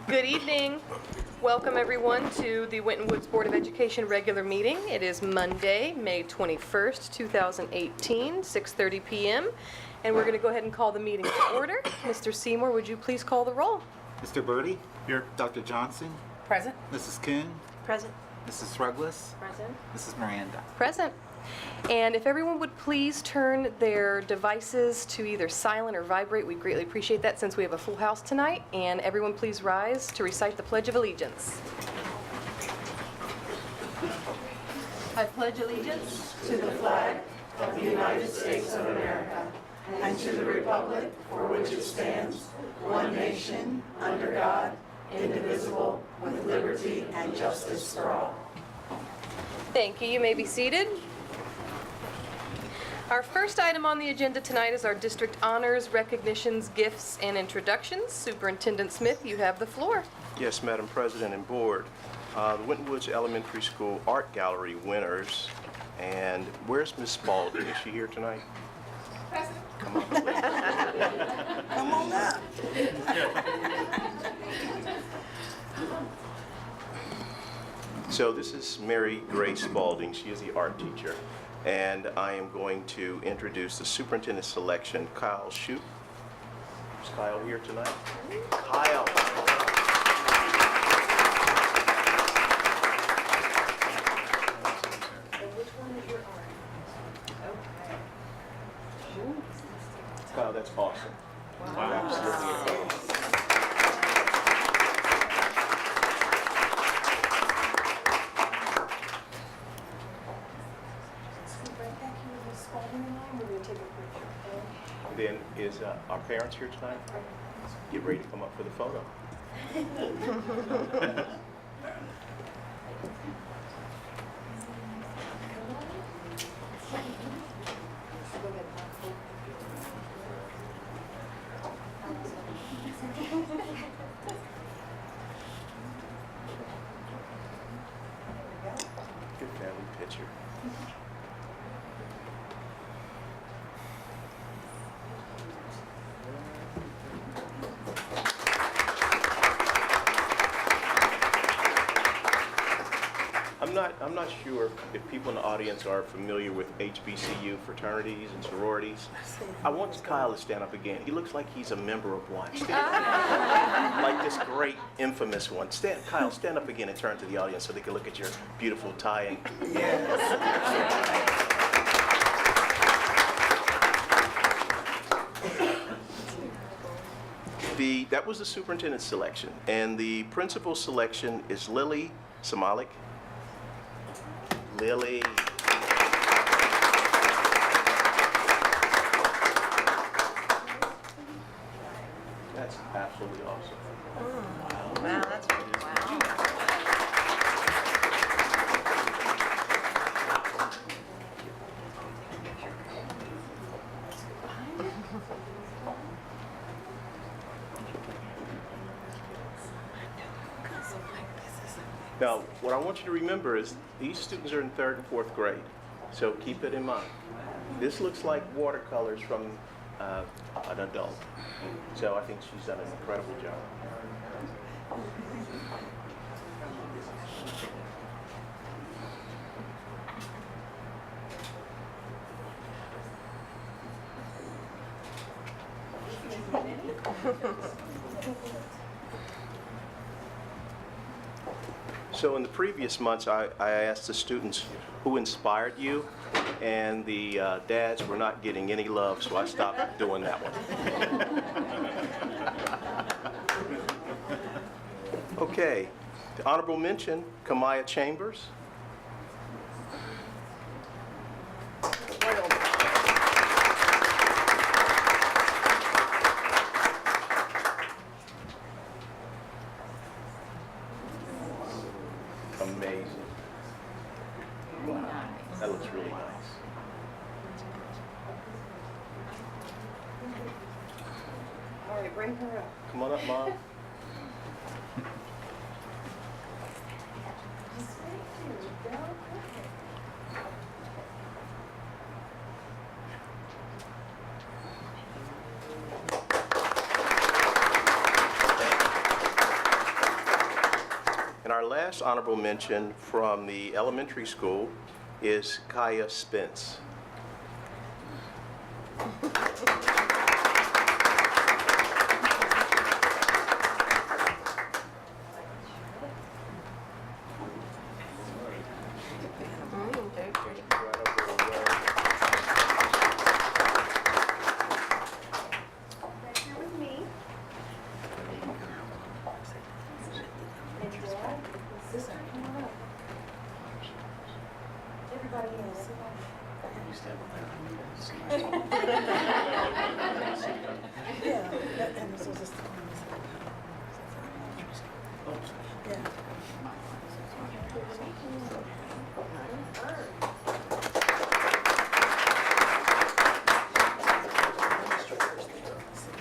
Good evening. Welcome everyone to the Winton Woods Board of Education regular meeting. It is Monday, May 21st, 2018, 6:30 p.m. And we're going to go ahead and call the meeting to order. Mr. Seymour, would you please call the roll? Mr. Birdie? Here. Dr. Johnson? Present. Mrs. King? Present. Mrs. Ruggles? Present. Mrs. Miranda? Present. And if everyone would please turn their devices to either silent or vibrate, we'd greatly appreciate that since we have a full house tonight. And everyone please rise to recite the Pledge of Allegiance. I pledge allegiance to the flag of the United States of America and to the republic for which it stands, one nation, under God, indivisible, with liberty and justice for all. Thank you. You may be seated. Our first item on the agenda tonight is our district honors, recognitions, gifts, and introductions. Superintendent Smith, you have the floor. Yes, Madam President and Board. The Winton Woods Elementary School Art Gallery winners. And where's Miss Spalding? Is she here tonight? Present. Come on, please. Come on up. So this is Mary Grace Spalding. She is the art teacher. And I am going to introduce the Superintendent Selection, Kyle Shoup. Is Kyle here tonight? Kyle. Kyle, that's awesome. Wow. Absolutely. Then is our parents here tonight? Get ready to come up for the photo. Good family picture. I'm not sure if people in the audience are familiar with HBCU fraternities and sororities. I want Kyle to stand up again. He looks like he's a member of one. Like this great, infamous one. Kyle, stand up again and turn to the audience so they can look at your beautiful tie. That was the superintendent selection, and the principal selection is Lily Samalik. Lily. That's absolutely awesome. Wow, that's wow. Now, what I want you to remember is these students are in 3rd and 4th grade, so keep it in mind. This looks like watercolors from an adult, so I think she's done an incredible job. So in the previous months, I asked the students who inspired you, and the dads were not getting any love, so I stopped doing that one. Okay, the honorable mention, Kamaya Chambers. Amazing. Wow, that looks really nice. All right, bring her up. Come on up, Mom. last honorable mention from the elementary school is Kaya Spence.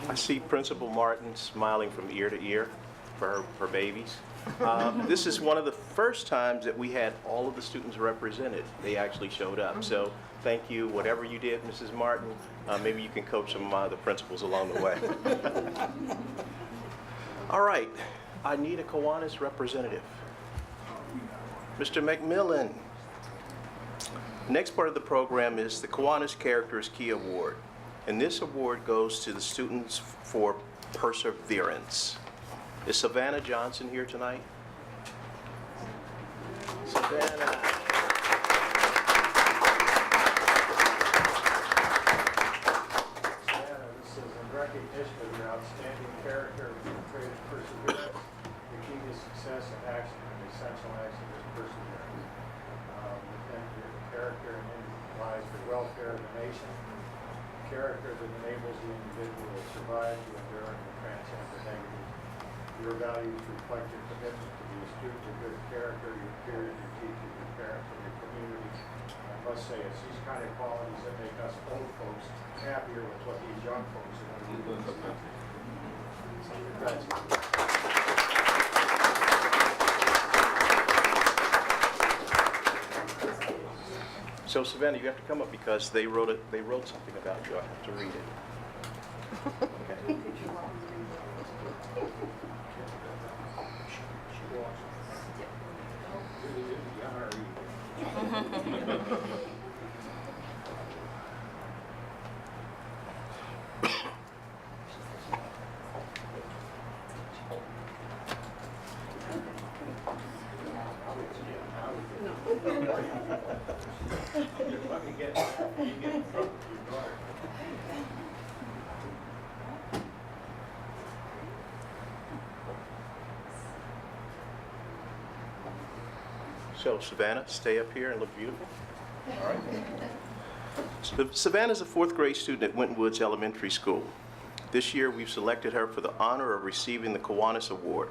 I see Principal Martin smiling from ear to ear for her babies. This is one of the first times that we had all of the students represented. They actually showed up. So thank you. Whatever you did, Mrs. Martin, maybe you can coach some of my other principals along the way. All right. I need a Kiwanis representative. Mr. McMillan. Next part of the program is the Kiwanis Characters Key Award. And this award goes to the students for perseverance. Is Savannah Johnson here tonight? Savannah. This is in recognition of your outstanding character and demonstrated perseverance. The key to success in action and essential action is perseverance. Within your character and lies the welfare of the nation. Character that enables the individual to survive, to endure, and to transcend the negative. Your values reflect your commitment to be a student of good character, your peers, your teachers, your parents, and your community. I must say, it's these kind of qualities that make us old folks happier with what these young folks are going to do. So congratulations. So Savannah, you have to come up because they wrote something about you. I have to read it. Okay. So Savannah, stay up here and look beautiful. All right. So Savannah is a 4th grade student at Winton Woods Elementary School. This year we've selected her for the honor of receiving the Kiwanis Award.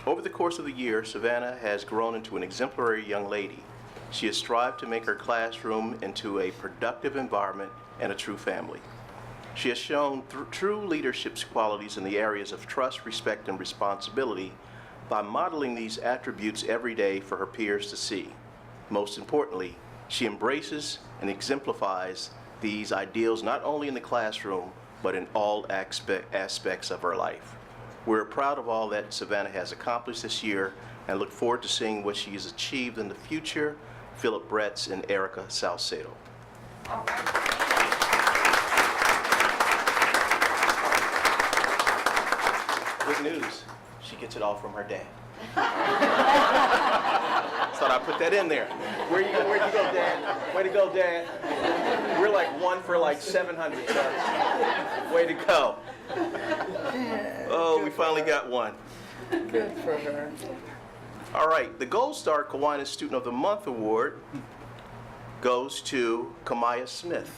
Over the course of the year, Savannah has grown into an exemplary young lady. She has strived to make her classroom into a productive environment and a true family. She has shown true leadership qualities in the areas of trust, respect, and responsibility by modeling these attributes every day for her peers to see. Most importantly, she embraces and exemplifies these ideals not only in the classroom, but in all aspects of her life. We're proud of all that Savannah has accomplished this year and look forward to seeing what she has achieved in the future. Philip Bretz and Erica Salcedo. Good news. She gets it all from her dad. Thought I'd put that in there. Where'd you go, Dad? Way to go, Dad. We're like 1 for like 700, sir. Way to go. Oh, we finally got one. Good for her. All right, the Gold Star Kiwanis Student of the Month Award goes to Kamaya Smith.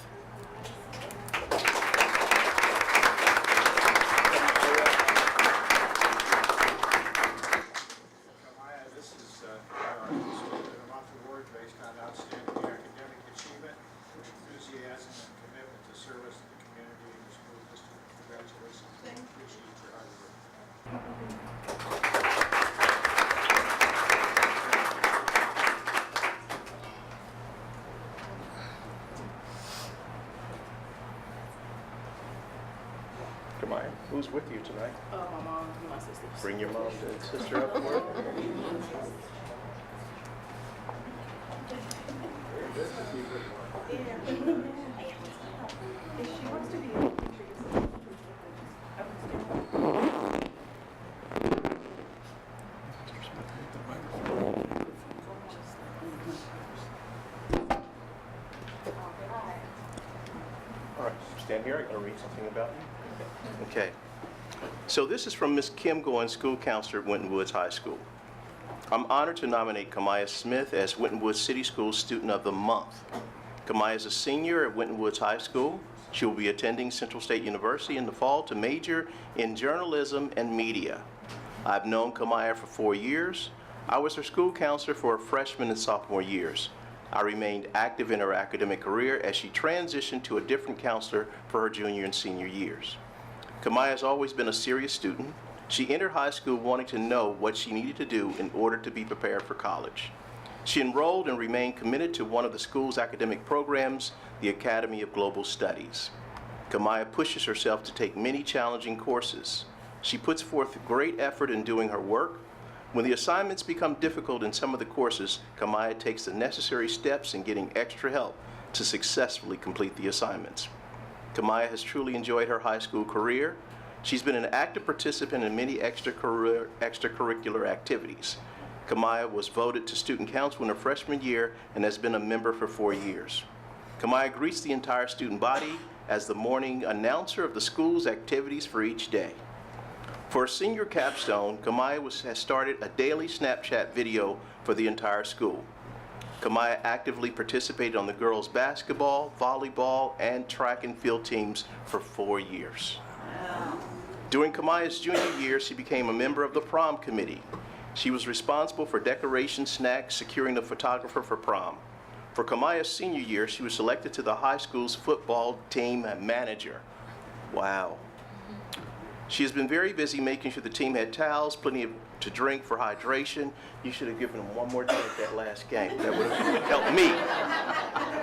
Who's with you tonight? My mom and my sisters. Bring your mom and sister up for it. All right, stand here. I'm going to read something about you. Okay. So this is from Ms. Kim Goins, school counselor at Winton Woods High School. I'm honored to nominate Kamaya Smith as Winton Woods City Schools Student of the Month. Kamaya is a senior at Winton Woods High School. She will be attending Central State University in the fall to major in journalism and media. I've known Kamaya for 4 years. I was her school counselor for her freshman and sophomore years. I remained active in her academic career as she transitioned to a different counselor for her junior and senior years. Kamaya has always been a serious student. She entered high school wanting to know what she needed to do in order to be prepared for college. She enrolled and remained committed to one of the school's academic programs, the Academy of Global Studies. Kamaya pushes herself to take many challenging courses. She puts forth great effort in doing her work. When the assignments become difficult in some of the courses, Kamaya takes the necessary steps in getting extra help to successfully complete the assignments. Kamaya has truly enjoyed her high school career. She's been an active participant in many extracurricular activities. Kamaya was voted to student council in her freshman year and has been a member for 4 years. Kamaya greets the entire student body as the morning announcer of the school's activities for each day. For her senior capstone, Kamaya has started a daily Snapchat video for the entire school. Kamaya actively participated on the girls' basketball, volleyball, and track and field teams for 4 years. During Kamaya's junior year, she became a member of the prom committee. She was responsible for decoration, snacks, securing the photographer for prom. For Kamaya's senior year, she was selected to the high school's football team manager. Wow. She has been very busy making sure the team had towels, plenty to drink for hydration. You should have given them one more drink that last game. That would have helped me.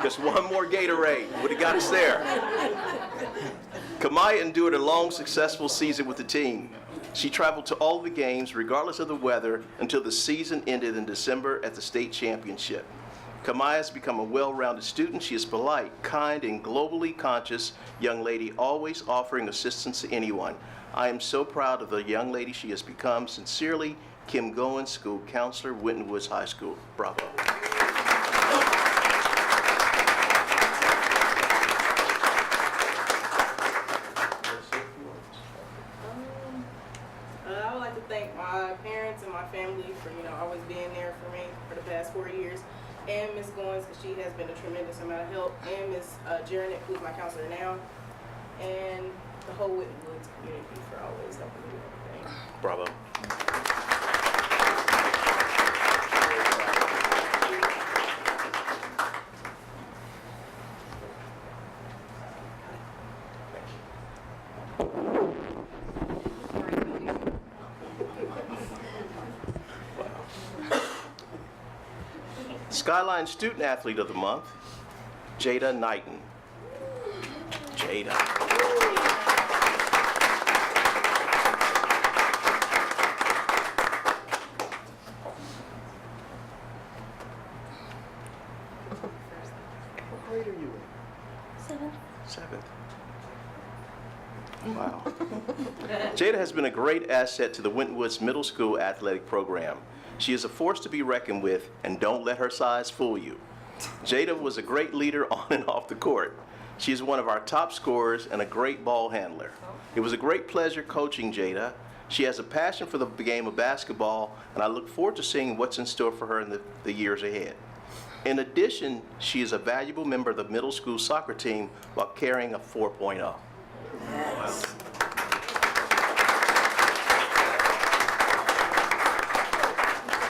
Just one more Gatorade would have got us there. Kamaya endured a long, successful season with the team. She traveled to all the games, regardless of the weather, until the season ended in December at the state championship. Kamaya has become a well-rounded student. She is polite, kind, and globally conscious young lady, always offering assistance to anyone. I am so proud of the young lady she has become. Sincerely, Kim Goins, School Counselor, Winton Woods High School. Bravo. I would like to thank my parents and my family for, always being there for me for the past 4 years. And Ms. Goins, because she has been a tremendous amount of help. And Ms. Jarenick, who's my counselor now. And the whole Winton Woods community for always helping me with everything. Bravo. Skyline Student Athlete of the Month, Jada Knighton. Jada. What grade are you in? Seventh. Wow. Jada has been a great asset to the Winton Woods Middle School athletic program. She is a force to be reckoned with, and don't let her size fool you. Jada was a great leader on and off the court. She is one of our top scorers and a great ball handler. It was a great pleasure coaching Jada. She has a passion for the game of basketball, and I look forward to seeing what's in store for her in the years ahead. In addition, she is a valuable member of the middle school soccer team while carrying a 4.0. Yes.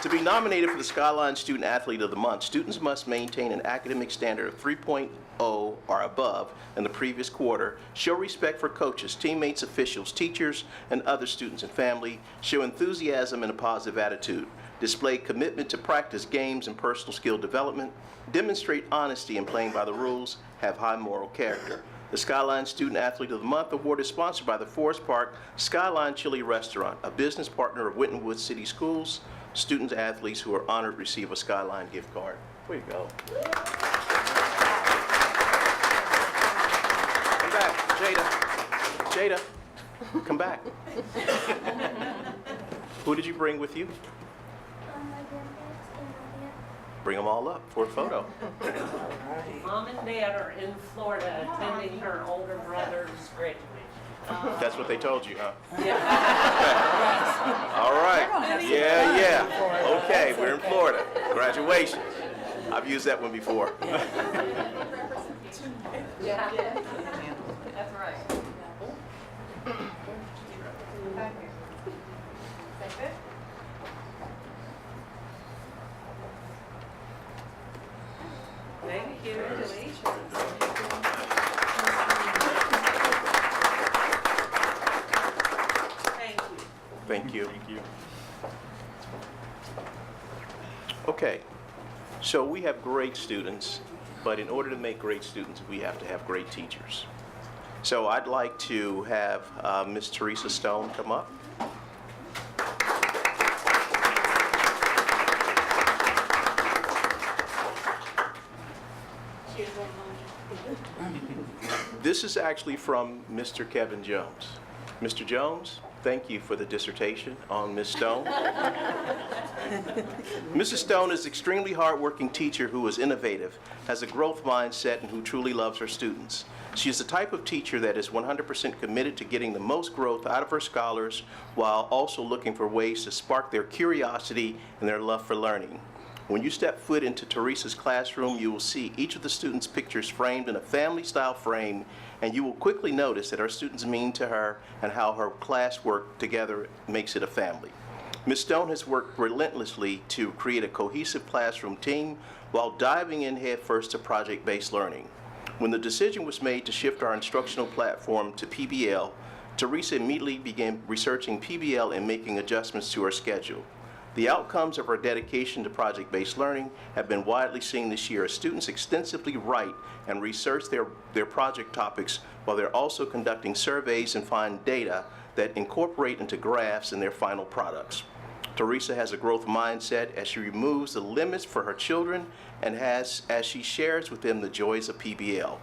To be nominated for the Skyline Student Athlete of the Month, students must maintain an academic standard of 3.0 or above in the previous quarter, show respect for coaches, teammates, officials, teachers, and other students and family, show enthusiasm and a positive attitude, display commitment to practice games and personal skill development, demonstrate honesty in playing by the rules, have high moral character. The Skyline Student Athlete of the Month Award is sponsored by the Forest Park Skyline Chili Restaurant, a business partner of Winton Woods City Schools. Students and athletes who are honored receive a Skyline gift card. Way to go. Come back, Jada. Jada, come back. Who did you bring with you? My grandparents and my aunt. Bring them all up for a photo. Mom and Dad are in Florida attending her older brother's graduation. That's what they told you, huh? Yeah. All right. Yeah. Okay, we're in Florida. Graduation. I've used that one before. Yeah. That's right. Thank you. Thank you. Thank you. Okay, so we have great students, but in order to make great students, we have to have great teachers. So I'd like to have Miss Teresa Stone come up. This is actually from Mr. Kevin Jones. Mr. Jones, thank you for the dissertation on Ms. Stone. Mrs. Stone is an extremely hardworking teacher who is innovative, has a growth mindset, and who truly loves her students. She is the type of teacher that is 100% committed to getting the most growth out of her scholars while also looking for ways to spark their curiosity and their love for learning. When you step foot into Teresa's classroom, you will see each of the students' pictures framed in a family-style frame, and you will quickly notice that her students mean to her and how her class work together makes it a family. Ms. Stone has worked relentlessly to create a cohesive classroom team while diving in headfirst to project-based learning. When the decision was made to shift our instructional platform to PBL, Teresa immediately began researching PBL and making adjustments to her schedule. The outcomes of our dedication to project-based learning have been widely seen this year as students extensively write and research their project topics while they're also conducting surveys and find data that incorporate into graphs in their final products. Teresa has a growth mindset as she removes the limits for her children and as she shares with them the joys of PBL.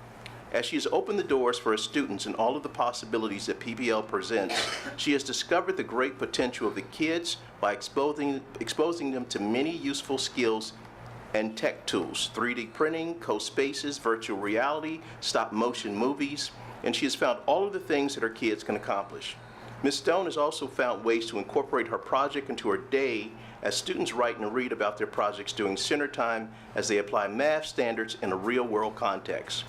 As she has opened the doors for her students and all of the possibilities that PBL presents, she has discovered the great potential of the kids by exposing them to many useful skills and tech tools, 3D printing, co-spaces, virtual reality, stop-motion movies, and she has found all of the things that her kids can accomplish. Ms. Stone has also found ways to incorporate her project into her day as students write and read about their projects during center time as they apply math standards in a real-world context.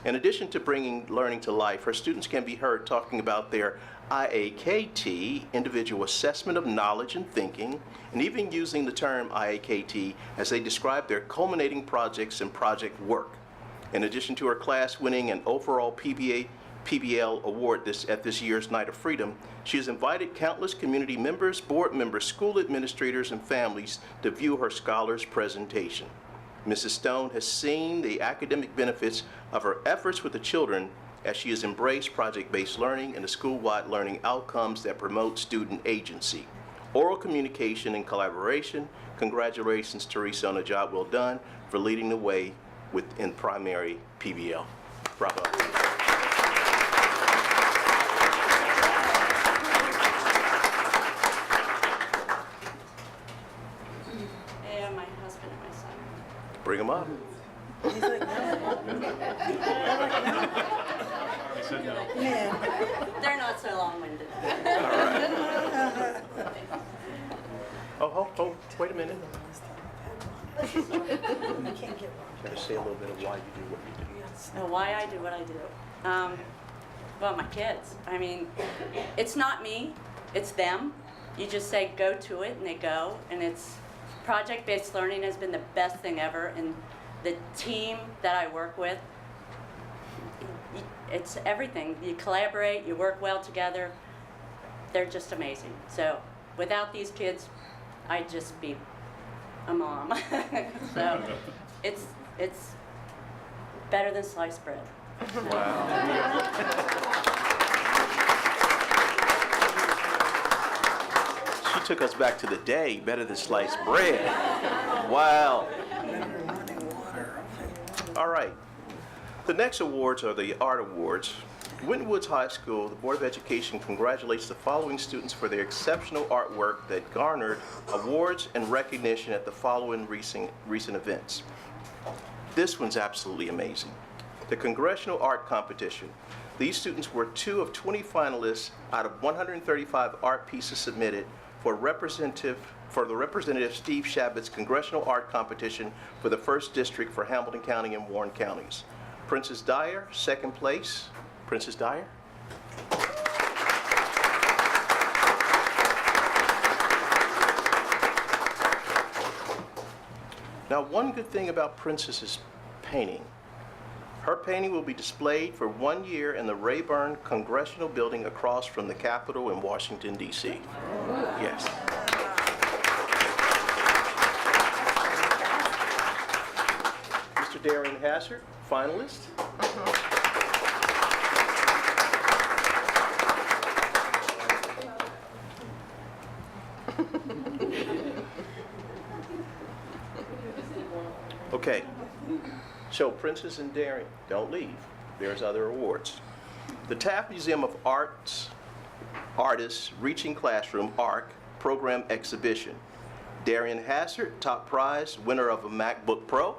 In addition to bringing learning to life, her students can be heard talking about their IAKT, Individual Assessment of Knowledge and Thinking, and even using the term IAKT as they describe their culminating projects and project work. In addition to her class winning an overall PBL award at this year's Night of Freedom, she has invited countless community members, board members, school administrators, and families to view her scholars' presentation. Mrs. Stone has seen the academic benefits of her efforts with the children as she has embraced project-based learning and the school-wide learning outcomes that promote student agency, oral communication, and collaboration. Congratulations, Teresa, on a job well done for leading the way in primary PBL. Bravo. And my husband and my son. Bring them up. He's like, no. Yeah. They're not so long-winded. Oh, wait a minute. I can't get Can you say a little bit of why you do what you do? Now, why I do what I do? Well, my kids. I mean, it's not me, it's them. You just say go to it and they go, and it's project-based learning has been the best thing ever, and the team that I work with, it's everything. You collaborate, you work well together. They're just amazing. So without these kids, I'd just be a mom. So it's better than sliced bread. She took us back to the day, better than sliced bread. Wow. All right. The next awards are the Art Awards. Winton Woods High School, the Board of Education congratulates the following students for their exceptional artwork that garnered awards and recognition at the following recent events. This one's absolutely amazing. The Congressional Art Competition. These students were 2 of 20 finalists out of 135 art pieces submitted for the Representative Steve Shabbat's Congressional Art Competition for the 1st District for Hamilton County and Warren Counties. Princess Dyer, 2nd place. Princess Dyer. Now, one good thing about Princess's painting, her painting will be displayed for 1 year in the Rayburn Congressional Building across from the Capitol in Washington, D.C. Yes. Mr. Darian Hassard, finalist. Okay, so Princess and Darian, don't leave. There's other awards. The Taft Museum of Arts, Artists Reaching Classroom, ARC, Program Exhibition. Darian Hassard, top prize, winner of a MacBook Pro.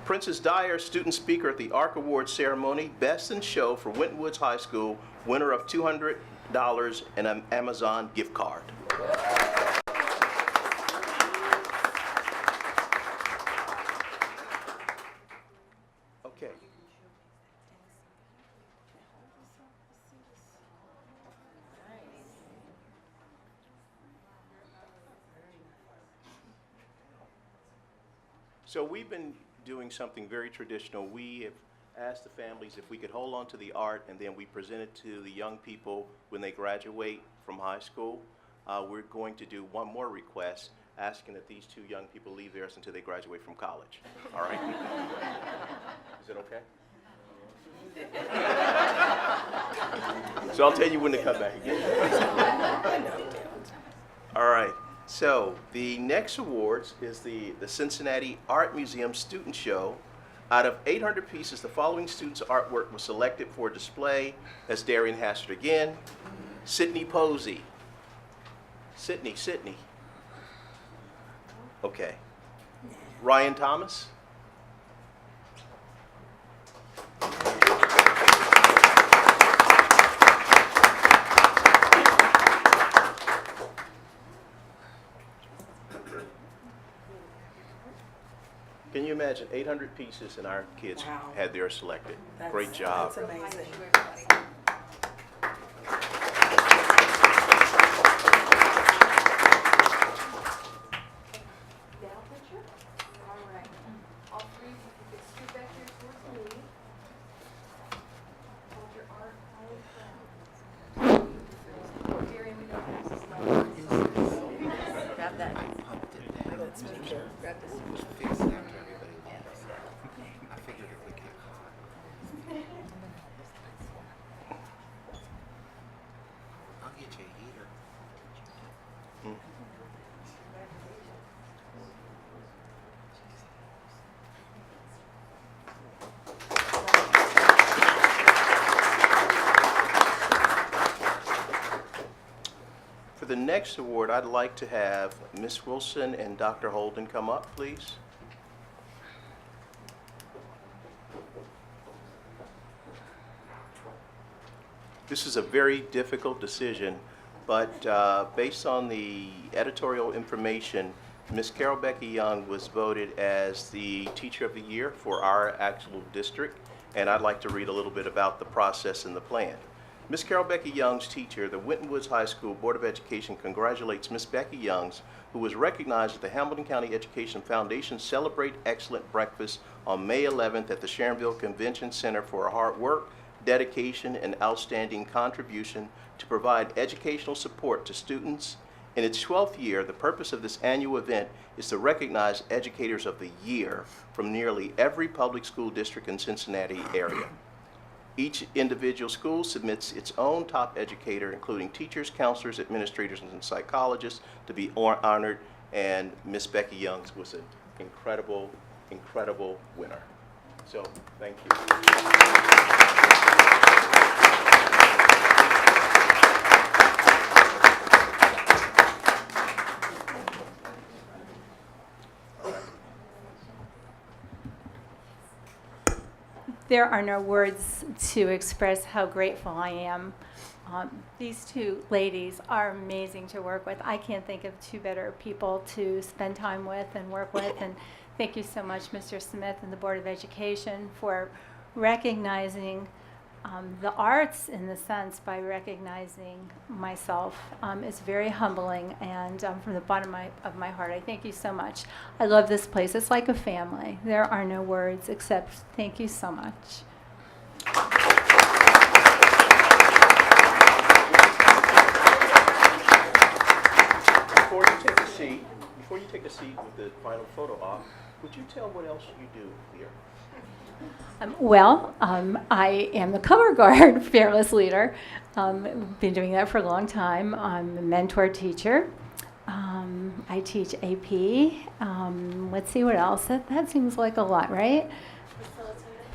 Princess Dyer, student speaker at the ARC Awards ceremony, Best in Show for Winton Woods High School, winner of $200 and an Amazon gift card. Okay. So we've been doing something very traditional. We have asked the families if we could hold on to the art and then we present it to the young people when they graduate from high school. We're going to do one more request, asking that these 2 young people leave theirs until they graduate from college. All right? Is it okay? So I'll tell you when to come back again. All right. So the next awards is the Cincinnati Art Museum Student Show. Out of 800 pieces, the following students' artwork was selected for display. That's Darian Hassard again. Sydney Posey. Sydney. Okay. Ryan Thomas. Can you imagine 800 pieces and our kids had theirs selected? Great job. That's amazing. Grab that. Grab this. Fix it after everybody leaves. I figured if we got caught. I'll get you a heater. For the next award, I'd like to have Ms. Wilson and Dr. Holden come up, please. This is a very difficult decision, but based on the editorial information, Ms. Carol Becky Young was voted as the Teacher of the Year for our actual district, and I'd like to read a little bit about the process and the plan. Ms. Carol Becky Young's teacher, the Winton Woods High School Board of Education congratulates Ms. Becky Youngs, who was recognized at the Hamilton County Education Foundation Celebrate Excellent Breakfast on May 11th at the Sharonville Convention Center for her hard work, dedication, and outstanding contribution to provide educational support to students In its 12th year, the purpose of this annual event is to recognize Educators of the Year from nearly every public school district in Cincinnati area. Each individual school submits its own top educator, including teachers, counselors, administrators, and psychologists, to be honored, and Miss Becky Youngs was an incredible, incredible winner. So, thank you. There are no words to express how grateful I am. These two ladies are amazing to work with. I can't think of two better people to spend time with and work with. And thank you so much, Mr. Smith and the Board of Education, for recognizing the arts in the sense by recognizing myself. It's very humbling, and from the bottom of my heart, I thank you so much. I love this place. It's like a family. There are no words except thank you so much. Before you take a seat with the final photo op, would you tell what else you do here? I am the color guard fearless leader. Been doing that for a long time. I'm a mentor teacher. I teach AP. Let's see what else. That seems like a lot, right?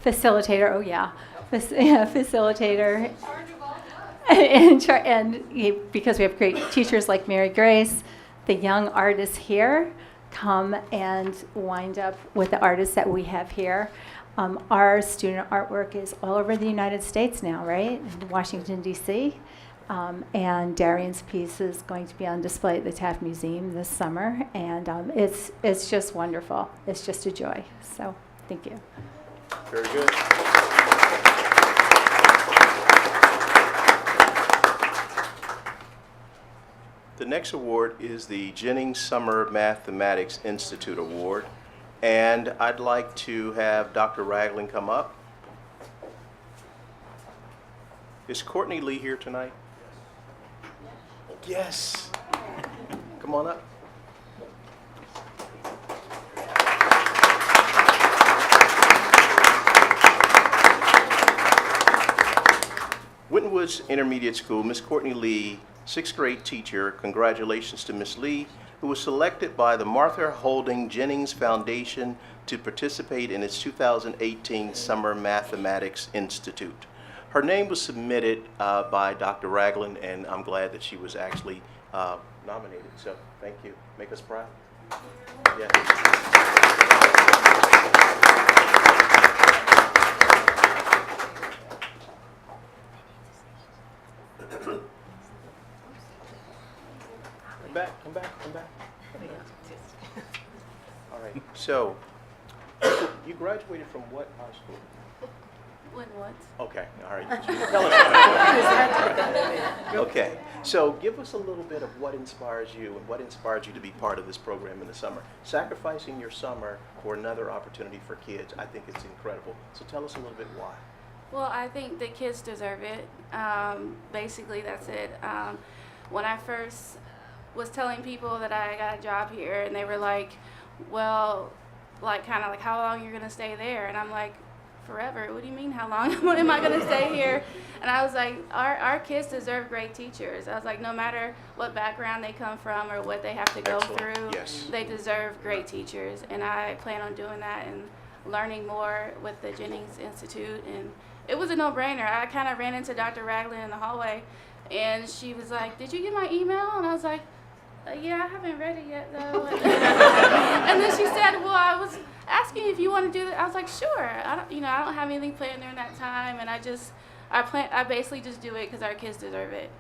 Facilitator. Oh yeah, facilitator. And because we have great teachers like Mary Grace, the young artists here come and wind up with the artists that we have here. Our student artwork is all over the United States now, right? In Washington, D.C. And Darian's piece is going to be on display at the Taft Museum this summer. And it's just wonderful. It's just a joy. So thank you. Very good. The next award is the Jennings Summer Mathematics Institute Award. And I'd like to have Dr. Ragland come up. Is Courtney Lee here tonight? Yes. Come on up. Winton Woods Intermediate School, Miss Courtney Lee, 6th grade teacher. Congratulations to Miss Lee, who was selected by the Martha Holding Jennings Foundation to participate in its 2018 Summer Mathematics Institute. Her name was submitted by Dr. Ragland, and I'm glad that she was actually nominated. So thank you. Make us proud. Yeah. Come back. All right, so you graduated from what high school? What? Okay, all right. Tell us. Okay, so give us a little bit of what inspires you and what inspired you to be part of this program in the summer. Sacrificing your summer for another opportunity for kids, I think it's incredible. So tell us a little bit why. Well, I think the kids deserve it. Basically, that's it. When I first was telling people that I got a job here, and they were like, well, like kind of like, how long you're gonna stay there? And I'm like, forever. What do you mean, how long? What am I gonna stay here? And I was like, our kids deserve great teachers. I was like, no matter what background they come from or what they have to go through, yes, they deserve great teachers. And I plan on doing that and learning more with the Jennings Institute. And it was a no-brainer. I kind of ran into Dr. Ragland in the hallway, and she was like, did you get my email? And I was like, yeah, I haven't read it yet, though. And then she said, well, I was asking if you want to do that. I was like, sure. I don't have anything planned during that time, and I basically just do it because our kids deserve it.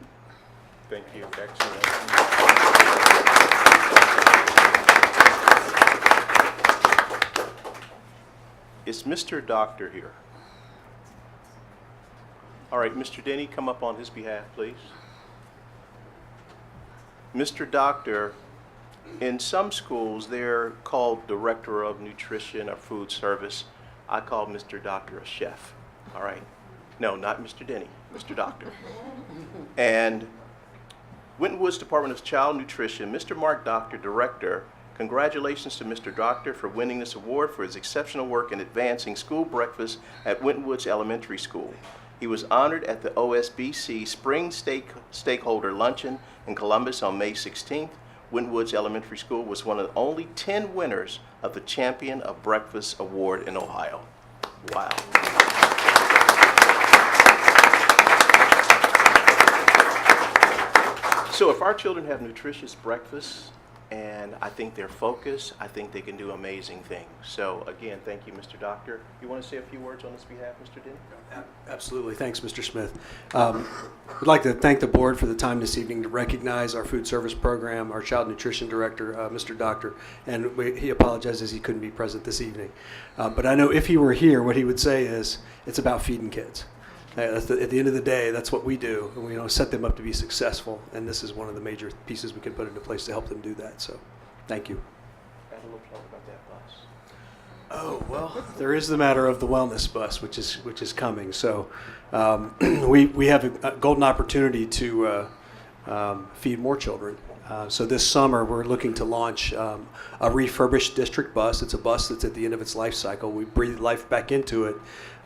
Thank you. Excellent. Is Mr. Doctor here? All right, Mr. Denny, come up on his behalf, please. Mr. Doctor, in some schools, they're called Director of Nutrition or Food Service. I call Mr. Doctor a chef. All right. No, not Mr. Denny, Mr. Doctor. And Winton Woods Department of Child Nutrition, Mr. Mark Doctor, Director. Congratulations to Mr. Doctor for winning this award for his exceptional work in advancing school breakfast at Winton Woods Elementary School. He was honored at the OSBC Spring Stakeholder Luncheon in Columbus on May 16th. Winton Woods Elementary School was one of the only 10 winners of the Champion of Breakfast Award in Ohio. Wow. So if our children have nutritious breakfasts, and I think they're focused, I think they can do amazing things. So again, thank you, Mr. Doctor. You want to say a few words on this behalf, Mr. Denny? Absolutely. Thanks, Mr. Smith. We'd like to thank the board for the time this evening to recognize our food service program, our child nutrition director, Mr. Doctor, and he apologizes he couldn't be present this evening. But I know if he were here, what he would say is, it's about feeding kids. At the end of the day, that's what we do, and we set them up to be successful, and this is one of the major pieces we can put into place to help them do that. So, thank you. Add a little talk about that bus. Oh, well, there is the matter of the wellness bus, which is coming. So, we have a golden opportunity to feed more children. So this summer, we're looking to launch a refurbished district bus. It's a bus that's at the end of its life cycle. We breathe life back into it.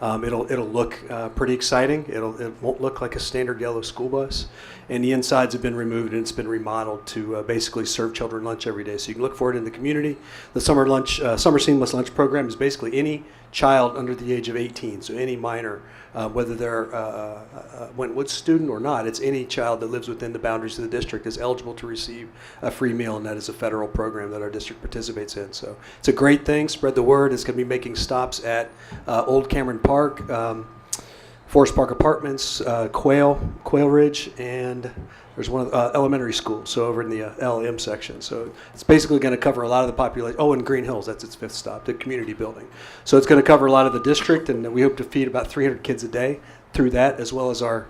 It'll look pretty exciting. It won't look like a standard yellow school bus. And the insides have been removed and it's been remodeled to basically serve children lunch every day. So you can look for it in the community. The summer seamless lunch program is basically any child under the age of 18. So any minor, whether they're a Winton Woods student or not, it's any child that lives within the boundaries of the district is eligible to receive a free meal, and that is a federal program that our district participates in. So it's a great thing. Spread the word. It's going to be making stops at Old Cameron Park, Forest Park Apartments, Quail Ridge, and there's one elementary school, so over in the LM section. So it's basically going to cover a lot of the population. Oh, and Green Hills, that's its fifth stop, the community building. So it's going to cover a lot of the district, and we hope to feed about 300 kids a day through that, as well as our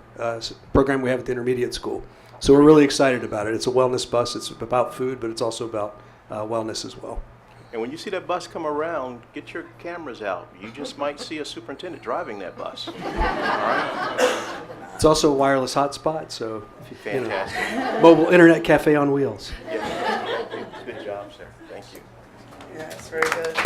program we have at the intermediate school. So we're really excited about it. It's a wellness bus. It's about food, but it's also about wellness as well. And when you see that bus come around, get your cameras out. You just might see a superintendent driving that bus. All right? It's also a wireless hotspot, so Fantastic. Mobile internet cafe on wheels. Yes. Good job, sir. Thank you. Yeah, it's very good.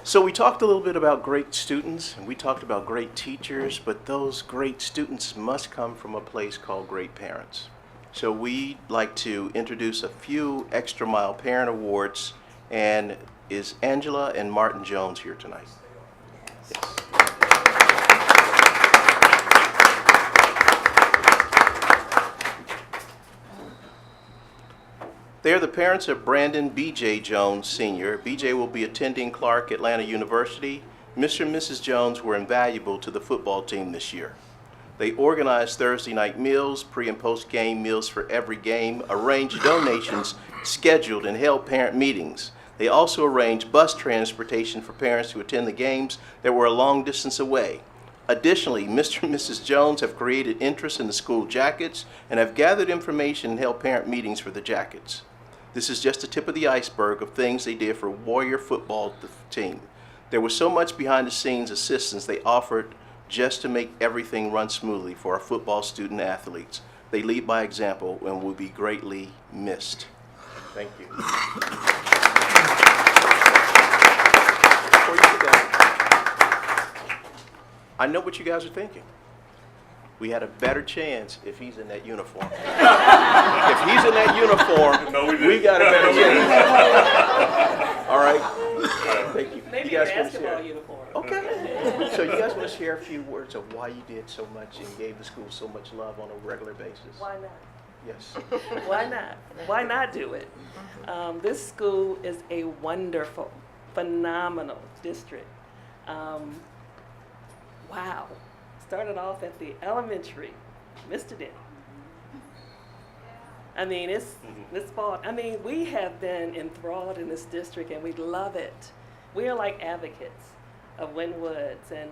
So we talked a little bit about great students, and we talked about great teachers, but those great students must come from a place called great parents. So we'd like to introduce a few Extra Mile Parent Awards, and is Angela and Martin Jones here tonight? Yes. They are the parents of Brandon B.J. Jones, Sr. B.J. will be attending Clark Atlanta University. Mr. and Mrs. Jones were invaluable to the football team this year. They organized Thursday night meals, pre- and post-game meals for every game, arranged donations, scheduled and held parent meetings. They also arranged bus transportation for parents to attend the games that were a long distance away. Additionally, Mr. and Mrs. Jones have created interest in the school jackets and have gathered information and held parent meetings for the jackets. This is just the tip of the iceberg of things they did for Warrior football team. There was so much behind the scenes assistance they offered just to make everything run smoothly for our football student athletes. They lead by example and will be greatly missed. Thank you. Before you sit down, I know what you guys are thinking. We had a better chance if he's in that uniform. If he's in that uniform, we got a better chance. All right. Thank you. Maybe you a guys want to basketball share? uniform. Okay. So you guys want to share a few words of why you did so much and gave the school so much love on a regular basis? Why not? Yes. Why not? Why not do it? This school is a wonderful, phenomenal district. Wow. Started off at the elementary, Mr. Denny. I mean, it's fall. I mean, we have been enthralled in this district and we love it. We are like advocates of Winton Woods, and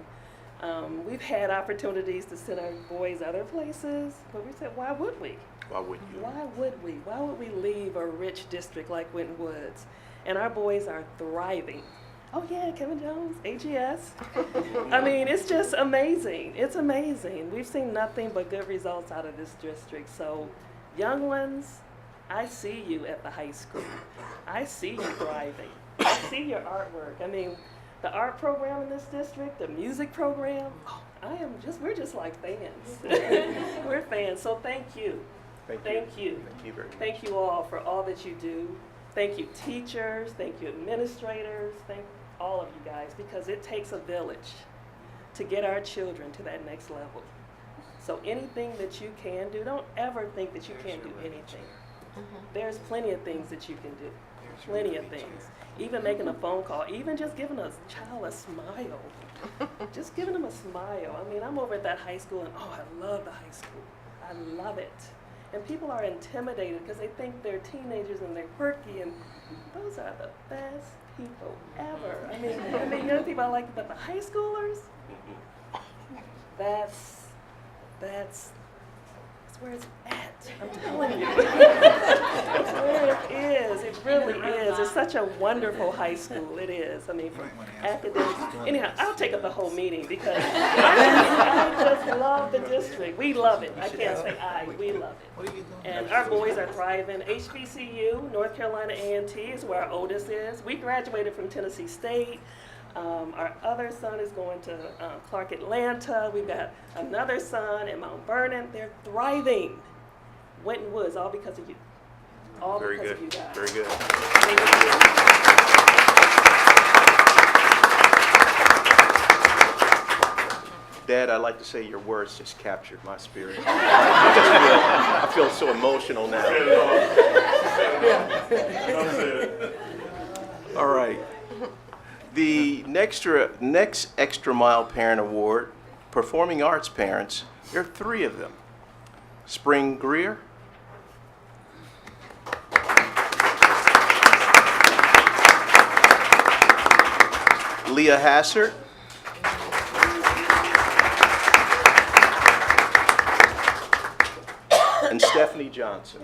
we've had opportunities to send our boys other places, but we said, why would we? Why would you? Why would we? Why would we leave a rich district like Winton Woods? And our boys are thriving. Oh yeah, Kevin Jones, AGS. I mean, it's just amazing. It's amazing. We've seen nothing but good results out of this district. So, young ones, I see you at the high school. I see you thriving. I see your artwork. I mean, the art program in this district, the music program, we're just like fans. We're fans, so thank you. Thank you. Thank you very much. Thank you all for all that you do. Thank you teachers, thank you administrators, thank all of you guys, because it takes a village to get our children to that next level. So anything that you can do, don't ever think that you can't do anything. There's plenty of things that you can do, plenty of things. Even making a phone call, even just giving a child a smile. Just giving them a smile. I mean, I'm over at that high school and I love the high school. I love it. And people are intimidated because they think they're teenagers and they're quirky, and those are the best people ever. I mean, young people I like, but the high schoolers, that's where it's at. I'm telling you. That's where it is. It really is. It's such a wonderful high school. It is. I mean, from academics. Anyhow, I'll take up the whole meeting because I just love the district. We love it. I can't say we love it. And our boys are thriving. HBCU, North Carolina A&T is where our oldest is. We graduated from Tennessee State. Our other son is going to Clark Atlanta. We've got another son at Mount Vernon. They're thriving. Winton Woods, all because of you. All Very because good. of you guys. Very good. Thank you. Dad, I'd like to say your words just captured my spirit. I feel so emotional now. All right. The next Extra Mile Parent Award, Performing Arts Parents, there are 3 of them. Spring Greer, Leah Hassert, and Stephanie Johnson.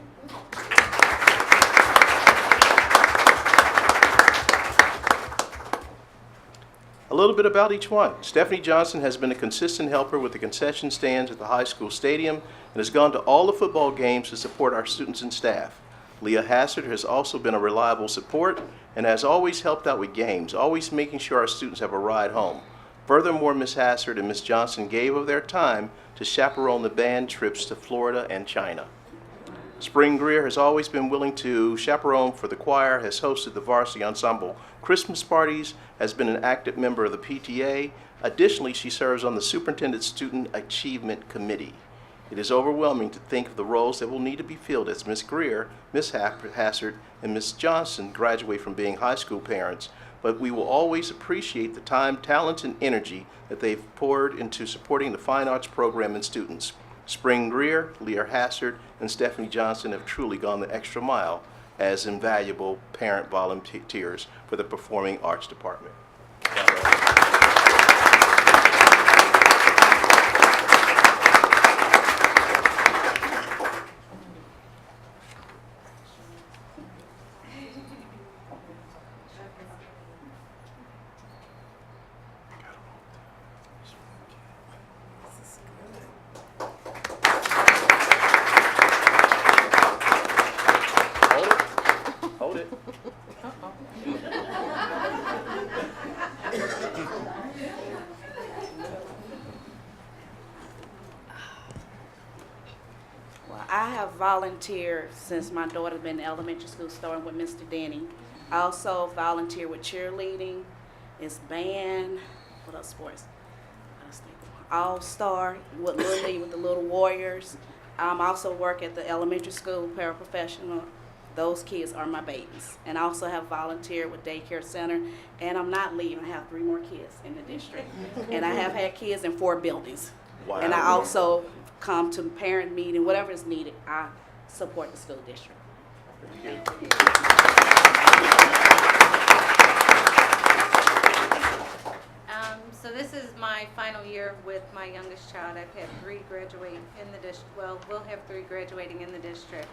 A little bit about each one. Stephanie Johnson has been a consistent helper with the concession stands at the high school stadium and has gone to all the football games to support our students and staff. Leah Hassert has also been a reliable support and has always helped out with games, always making sure our students have a ride home. Furthermore, Ms. Hassert and Ms. Johnson gave of their time to chaperone the band trips to Florida and China. Spring Greer has always been willing to chaperone for the choir, has hosted the varsity ensemble Christmas parties, has been an active member of the PTA. Additionally, she serves on the Superintendent Student Achievement Committee. It is overwhelming to think of the roles that will need to be filled as Ms. Greer, Ms. Hassert, and Ms. Johnson graduate from being high school parents, but we will always appreciate the time, talent, and energy that they've poured into supporting the fine arts program and students. Spring Greer, Leah Hassert, and Stephanie Johnson have truly gone the extra mile as invaluable parent volunteers for the Performing Arts Department. Hold it. Well, I have volunteered since my daughter's been in elementary school, starting with Mr. Denny. I also volunteer with cheerleading, it's band, what else sports? All-Star with Little League with the Little Warriors. I also work at the elementary school, paraprofessional. Those kids are my babies. And I also have volunteered with daycare center, and I'm not leaving. I have 3 more kids in the district. And I have had kids in 4 buildings. Wow. And I also come to parent meeting, whatever is needed. I support the school district. So this is my final year with my youngest child. I've had 3 graduate in the district. Well, we'll have 3 graduating in the district.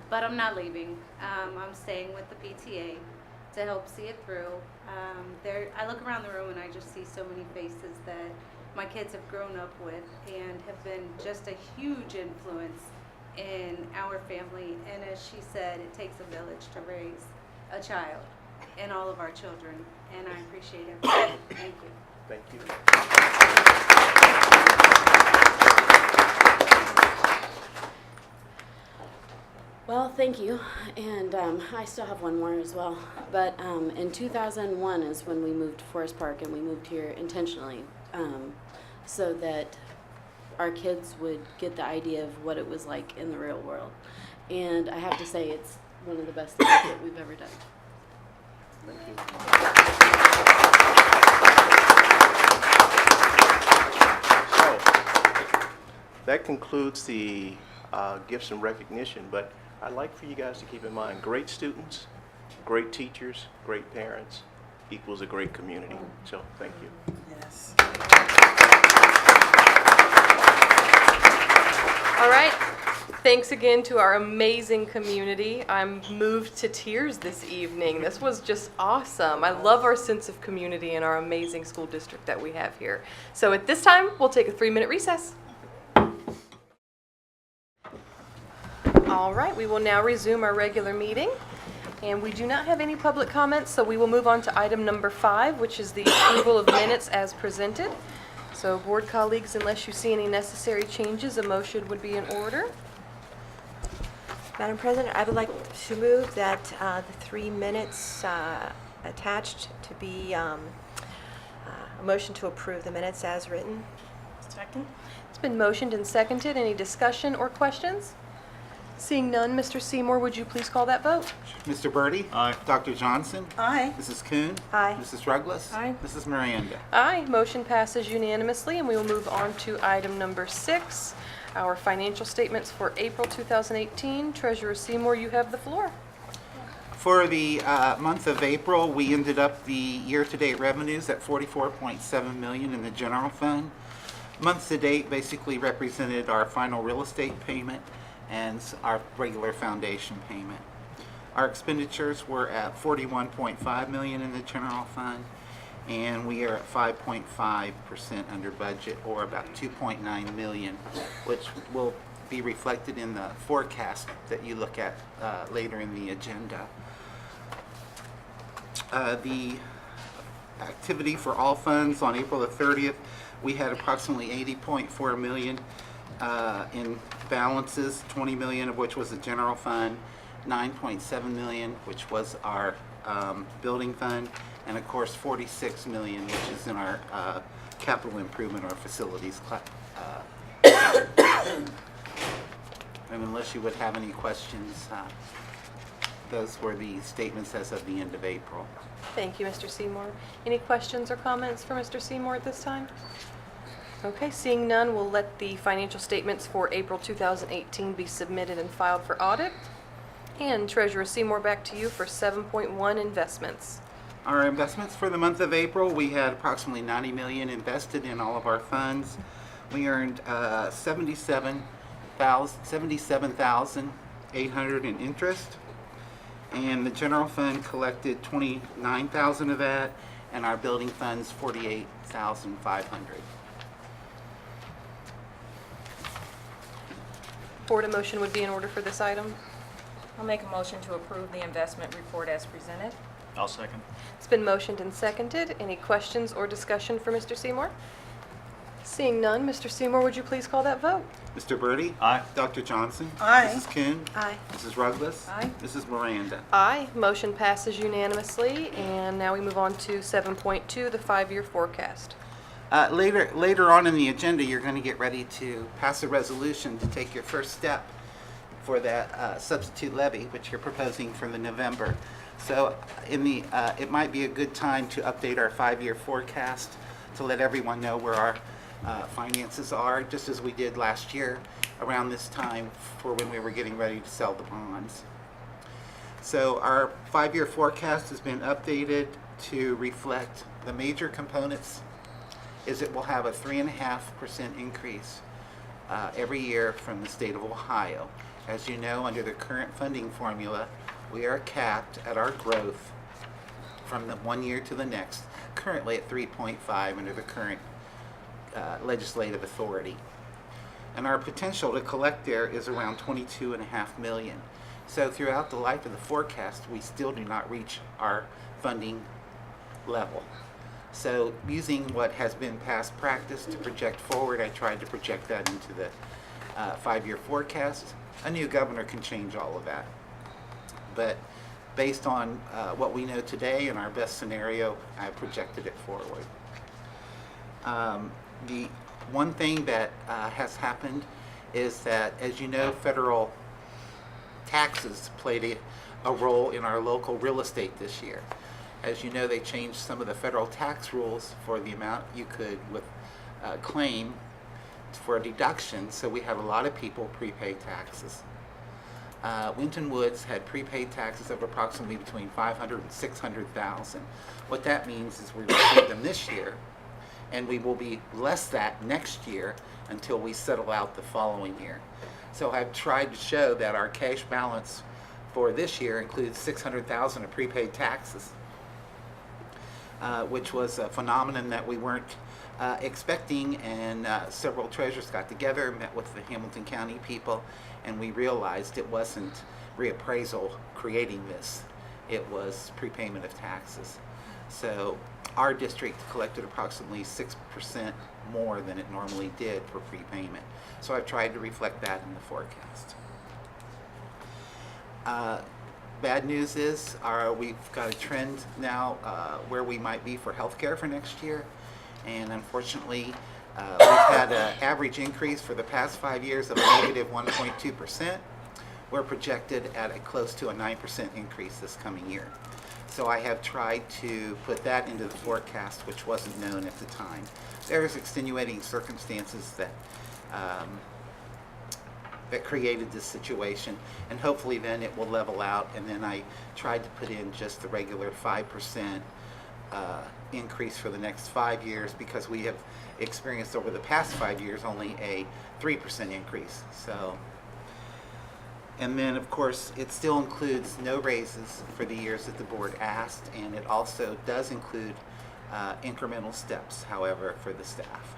But I'm not leaving. I'm staying with the PTA. to help see it through. I look around the room and I just see so many faces that my kids have grown up with and have been just a huge influence in our family. And as she said, it takes a village to raise a child and all of our children. And I appreciate everything. Thank you. Thank you. Well, thank you, and I still have one more as well. But in 2001 is when we moved to Forest Park, and we moved here intentionally so that our kids would get the idea of what it was like in the real world. And I have to say, it's one of the best things that we've ever done. Thank you. So, that concludes the gifts and recognition, but I'd like for you guys to keep in mind, great students, great teachers, great parents equals a great community. So, thank you. Yes. All right. Thanks again to our amazing community. I'm moved to tears this evening. This was just awesome. I love our sense of community and our amazing school district that we have here. So at this time, we'll take a 3-minute recess. All right, we will now resume our regular meeting. And we do not have any public comments, so we will move on to item number 5, which is the approval of minutes as presented. So board colleagues, unless you see any necessary changes, a motion would be in order. Madam President, I would like to move that the 3 minutes attached to be a motion to approve the minutes as written. Second. It's been motioned and seconded. Any discussion or questions? Seeing none, Mr. Seymour, would you please call that vote? Mr. Birdie? Aye. Dr. Johnson? Aye. Mrs. Kuhn? Aye. Mrs. Douglas? Aye. Mrs. Miranda? Aye. Motion passes unanimously, and we will move on to item number 6, our financial statements for April 2018. Treasurer Seymour, you have the floor. For the month of April, we ended up the year-to-date revenues at $44.7 million in the general fund. Month-to-date basically represented our final real estate payment and our regular foundation payment. Our expenditures were at $41.5 million in the general fund, and we are at 5.5% under budget, or about $2.9 million, which will be reflected in the forecast that you look at later in the agenda. The activity for all funds on April the 30th, we had approximately $80.4 million in balances, $20 million of which was the general fund, $9.7 million which was our building fund, and of course $46 million which is in our capital improvement or facilities. And unless you would have any questions, those were the statements as of the end of April. Thank you, Mr. Seymour. Any questions or comments for Mr. Seymour at this time? Okay, seeing none, we'll let the financial statements for April 2018 be submitted and filed for audit. And Treasurer Seymour, back to you for 7.1 investments. Our investments for the month of April, we had approximately $90 million invested in all of our funds. We earned $77,800 in interest, and the general fund collected $29,000 of that, and our building funds $48,500. Board, a motion would be in order for this item. I'll make a motion to approve the investment report as presented. I'll second. It's been motioned and seconded. Any questions or discussion for Mr. Seymour? Seeing none, Mr. Seymour, would you please call that vote? Mr. Birdie? Aye. Dr. Johnson? Aye. Mrs. Kuhn? Aye. Mrs. Douglas? Aye. Mrs. Miranda? Aye. Motion passes unanimously. And now we move on to 7.2, the 5-year forecast. Later on in the agenda, you're going to get ready to pass a resolution to take your first step for that substitute levy, which you're proposing for the November. So it might be a good time to update our 5-year forecast to let everyone know where our finances are, just as we did last year around this time for when we were getting ready to sell the bonds. So our 5-year forecast has been updated to reflect the major components. Is it will have a 3.5% increase every year from the state of Ohio. As you know, under the current funding formula, we are capped at our growth from the one year to the next, currently at 3.5 under the current legislative authority. And our potential to collect there is around 22.5 million. So throughout the life of the forecast, we still do not reach our funding level. So using what has been past practice to project forward, I tried to project that into the 5-year forecast. A new governor can change all of that. But based on what we know today and our best scenario, I projected it forward. The one thing that has happened is that, as you know, federal taxes played a role in our local real estate this year. As you know, they changed some of the federal tax rules for the amount you could claim for a deduction, so we had a lot of people prepay taxes. Winton Woods had prepaid taxes of approximately between $500,000 and $600,000. What that means is we received them this year, and we will be less that next year until we settle out the following year. So I've tried to show that our cash balance for this year includes $600,000 of prepaid taxes, which was a phenomenon that we weren't expecting, and several treasurers got together, met with the Hamilton County people, and we realized it wasn't reappraisal creating this, it was prepayment of taxes. So our district collected approximately 6% more than it normally did for prepayment. So I've tried to reflect that in the forecast. Bad news is we've got a trend now where we might be for healthcare for next year, and unfortunately we've had an average increase for the past 5 years of a negative 1.2%. We're projected at close to a 9% increase this coming year. So I have tried to put that into the forecast, which wasn't known at the time. There's extenuating circumstances that that created this situation, and hopefully then it will level out. And then I tried to put in just the regular 5% increase for the next 5 years, because we have experienced over the past 5 years only a 3% increase. So, and then of course it still includes no raises for the years that the board asked, and it also does include incremental steps, however, for the staff.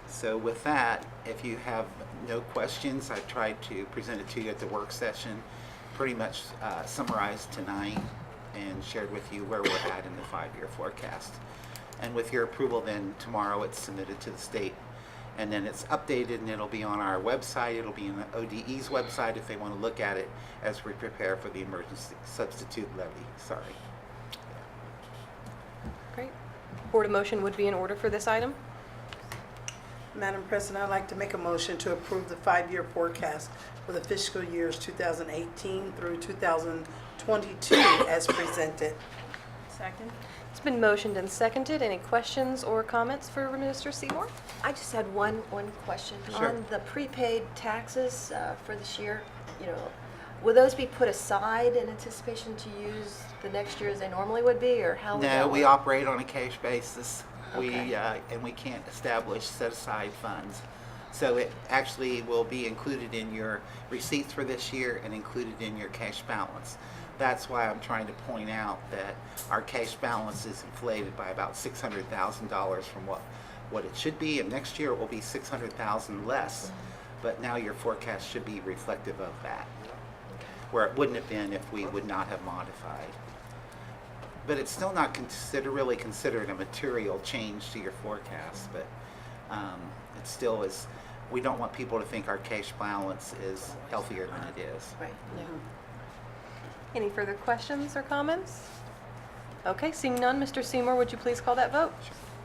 So with that, if you have no questions, I've tried to present it to you at the work session, pretty much summarized tonight and shared with you where we're at in the 5-year forecast. And with your approval, then tomorrow it's submitted to the state, and then it's updated, and it'll be on our website. It'll be in the ODE's website if they want to look at it as we prepare for the emergency substitute levy. Sorry. Great. Board of motion would be in order for this item. Madam President, I'd like to make a motion to approve the 5-year forecast for the fiscal years 2018 through 2022 as presented. Second. It's been motioned and seconded. Any questions or comments for Minister Seymour? I just had one question. Sure. On the prepaid taxes for this year, will those be put aside in anticipation to use the next year as they normally would be, or how would that No, work? we operate on a cash basis. Okay. And we can't establish set-aside funds. So it actually will be included in your receipts for this year and included in your cash balance. That's why I'm trying to point out that our cash balance is inflated by about $600,000 from what it should be, and next year it will be $600,000 less. But now your forecast should be reflective of that, where it wouldn't have been if we would not have modified. But it's still not really considered a material change to your forecast, but it still is. We don't want people to think our cash balance is healthier than it is. Right. Yeah. Any further questions or comments? Okay, seeing none, Mr. Seymour, would you please call that vote?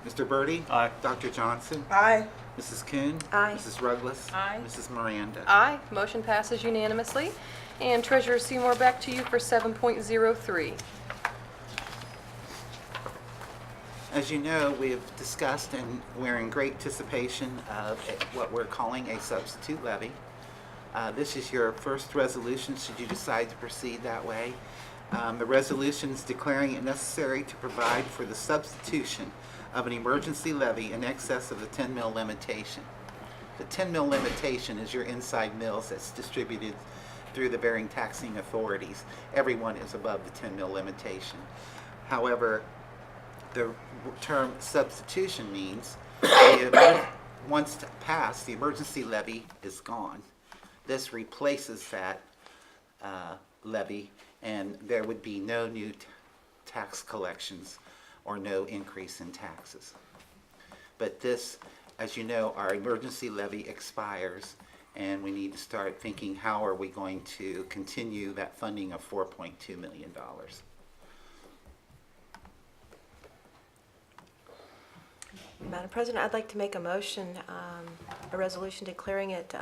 Mr. Birdie? Aye. Dr. Johnson? Aye. Mrs. Kuhn? Aye. Mrs. Ruggless? Aye. Mrs. Miranda? Aye. Motion passes unanimously. And Treasurer Seymour, back to you for 7.03. As you know, we have discussed, and we're in great anticipation of what we're calling a substitute levy. This is your first resolution should you decide to proceed that way. The resolution is declaring it necessary to provide for the substitution of an emergency levy in excess of the 10 mil limitation. The 10 mil limitation is your inside mills that's distributed through the varying taxing authorities. Everyone is above the 10 mil limitation. However, the term substitution means once passed, the emergency levy is gone. This replaces that levy, and there would be no new tax collections or no increase in taxes. But this, as you know, our emergency levy expires, and we need to start thinking how are we going to continue that funding of $4.2 million. Madam President, I'd like to make a motion, a resolution declaring it,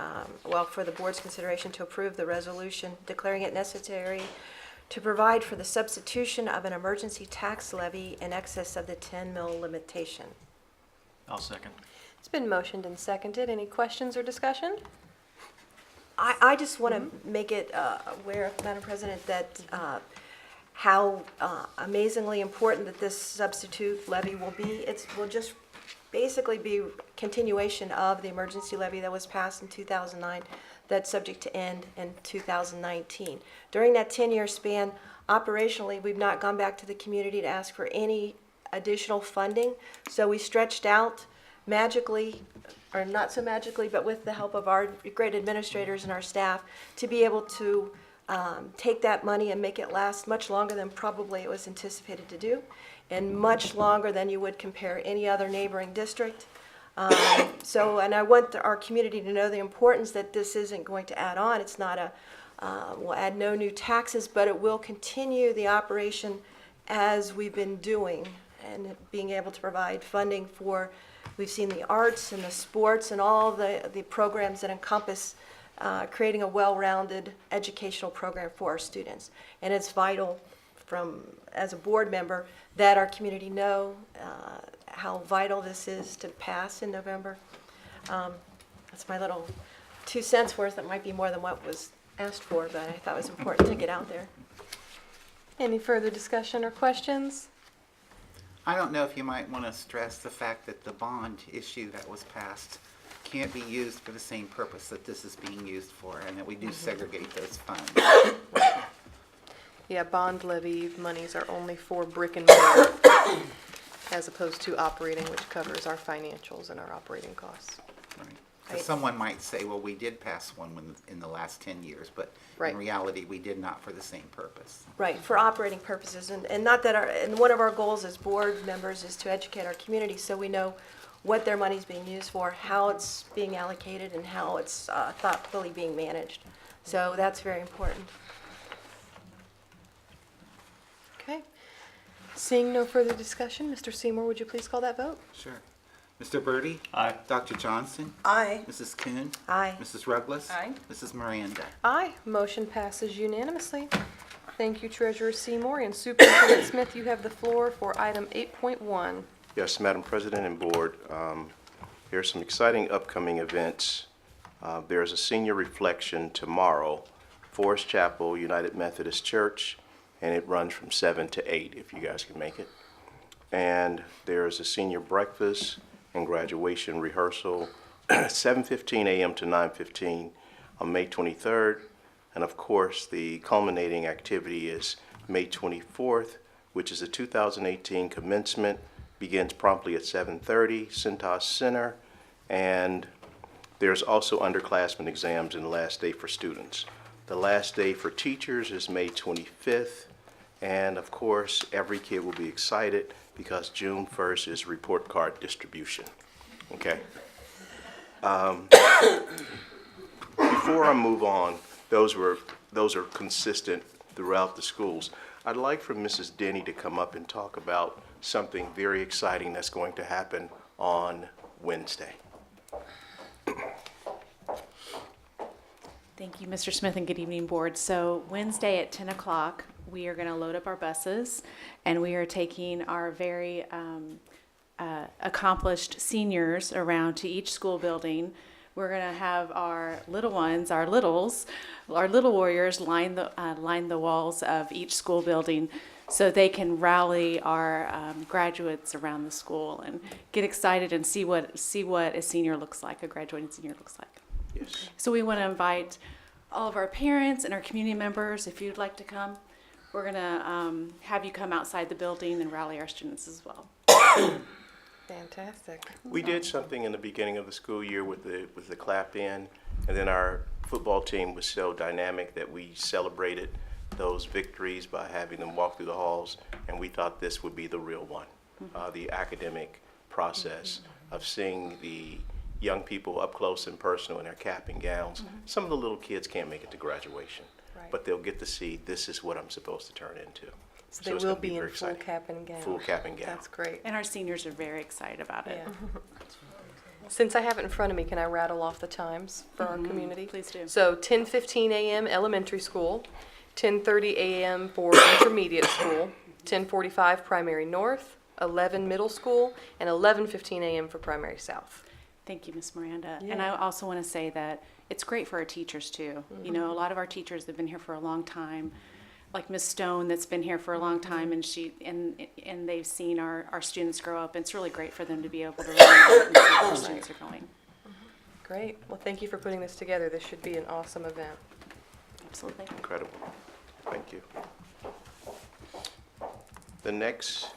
well, for the board's consideration to approve the resolution declaring it necessary to provide for the substitution of an emergency tax levy in excess of the 10 mil limitation. I'll second. It's been motioned and seconded. Any questions or discussion? I just want to make it aware, Madam President, that how amazingly important that this substitute levy will be. It will just basically be continuation of the emergency levy that was passed in 2009 that's subject to end in 2019. During that 10-year span, operationally, we've not gone back to the community to ask for any additional funding, so we stretched out magically, or not so magically, but with the help of our great administrators and our staff, to be able to take that money and make it last much longer than probably it was anticipated to do, and much longer than you would compare any other neighboring district. And I want our community to know the importance that this isn't going to add on. It's not will add no new taxes, but it will continue the operation as we've been doing, and being able to provide funding for, we've seen the arts and the sports and all the programs that encompass creating a well-rounded educational program for our students. And it's vital as a board member, that our community know how vital this is to pass in November. That's my little 2 cents worth. That might be more than what was asked for, but I thought it was important to get out there. Any further discussion or questions? I don't know if you might want to stress the fact that the bond issue that was passed can't be used for the same purpose that this is being used for, and that we do segregate those funds. Yeah, bond levy monies are only for brick and mortar as opposed to operating, which covers our financials and our operating costs. Right. So someone might say, well, we did pass one in the last 10 years, but in reality, we did not for the same purpose. Right, for operating purposes, and not that and one of our goals as board members is to educate our community so we know what their money is being used for, how it's being allocated, and how it's thoughtfully being managed. So that's very important. Okay. Seeing no further discussion, Mr. Seymour, would you please call that vote? Sure. Mr. Birdie? Aye. Dr. Johnson? Aye. Mrs. Kuhn? Aye. Mrs. Ruggles? Aye. Mrs. Miranda? Aye. Motion passes unanimously. Thank you, Treasurer Seymour. And Superintendent Smith, you have the floor for item 8.1. Yes, Madam President and Board, there are some exciting upcoming events. There's a senior reflection tomorrow, Forest Chapel United Methodist Church, and it runs from 7 to 8 if you guys can make it. And there's a senior breakfast and graduation rehearsal, 7:15 a.m. to 9:15 on May 23rd. And of course, the culminating activity is May 24th, which is the 2018 commencement, begins promptly at 7:30, Cintas Center. And there's also underclassmen exams and the last day for students. The last day for teachers is May 25th. And of course, every kid will be excited because June 1st is report card distribution. Okay. Before I move on, those are consistent throughout the schools. I'd like for Mrs. Denny to come up and talk about something very exciting that's going to happen on Wednesday. Thank you, Mr. Smith, and good evening, Board. So Wednesday at 10 o'clock, we are going to load up our buses, and we are taking our very accomplished seniors around to each school building. We're going to have our little ones, our little warriors line the walls of each school building so they can rally our graduates around the school and get excited and see what a senior looks like, a graduating senior looks like. Yes. So we want to invite all of our parents and our community members, if you'd like to come, we're going to have you come outside the building and rally our students as well. Fantastic. We did something in the beginning of the school year with the clap in, and then our football team was so dynamic that we celebrated those victories by having them walk through the halls, and we thought this would be the real one, the academic process of seeing the young people up close and personal in their cap and gowns. Some of the little kids can't make it to graduation, but they'll get to see this is what I'm supposed to turn into. So they it's will gonna be in very full exciting. cap and gown. Full cap and gown. That's great. And our seniors are very excited about it. Yeah. Since I have it in front of me, can I rattle off the times for our community? Please do. So 10:15 a.m. elementary school, 10:30 a.m. for intermediate school, 10:45 primary north, 11 middle school, and 11:15 a.m. for primary south. Thank you, Ms. Miranda. Yeah. And I also want to say that it's great for our teachers too. You know, a lot of our teachers have been here for a long time, like Ms. Stone that's been here for a long time, and they've seen our students grow up. It's really great for them to be able to learn and see where our students are going. Great. Well, thank you for putting this together. This should be an awesome event. Absolutely. Incredible. Thank you. The next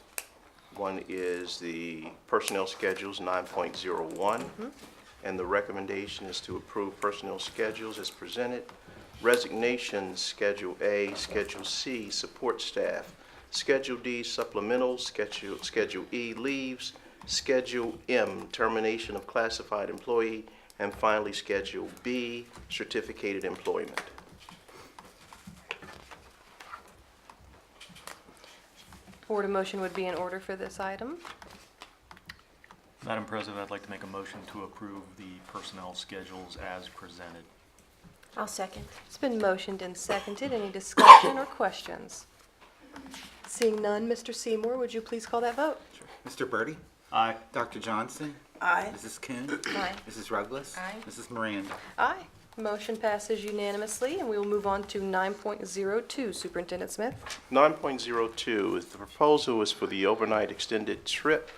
one is the personnel schedules 9.01. And the recommendation is to approve personnel schedules as presented. Resignations, Schedule A, Schedule C, support staff, Schedule D, supplementals, Schedule E, leaves, Schedule M, termination of classified employee, and finally Schedule B, certificated employment. Board of motion would be in order for this item. Madam President, I'd like to make a motion to approve the personnel schedules as presented. I'll second. It's been motioned and seconded. Any discussion or questions? Seeing none, Mr. Seymour, would you please call that vote? Mr. Birdie? Aye. Dr. Johnson? Aye. Mrs. Kuhn? Aye. Mrs. Ruggles? Aye. Mrs. Miranda? Aye. Motion passes unanimously, and we will move on to 9.02. Superintendent Smith? 9.02 is the proposal is for the overnight extended trip,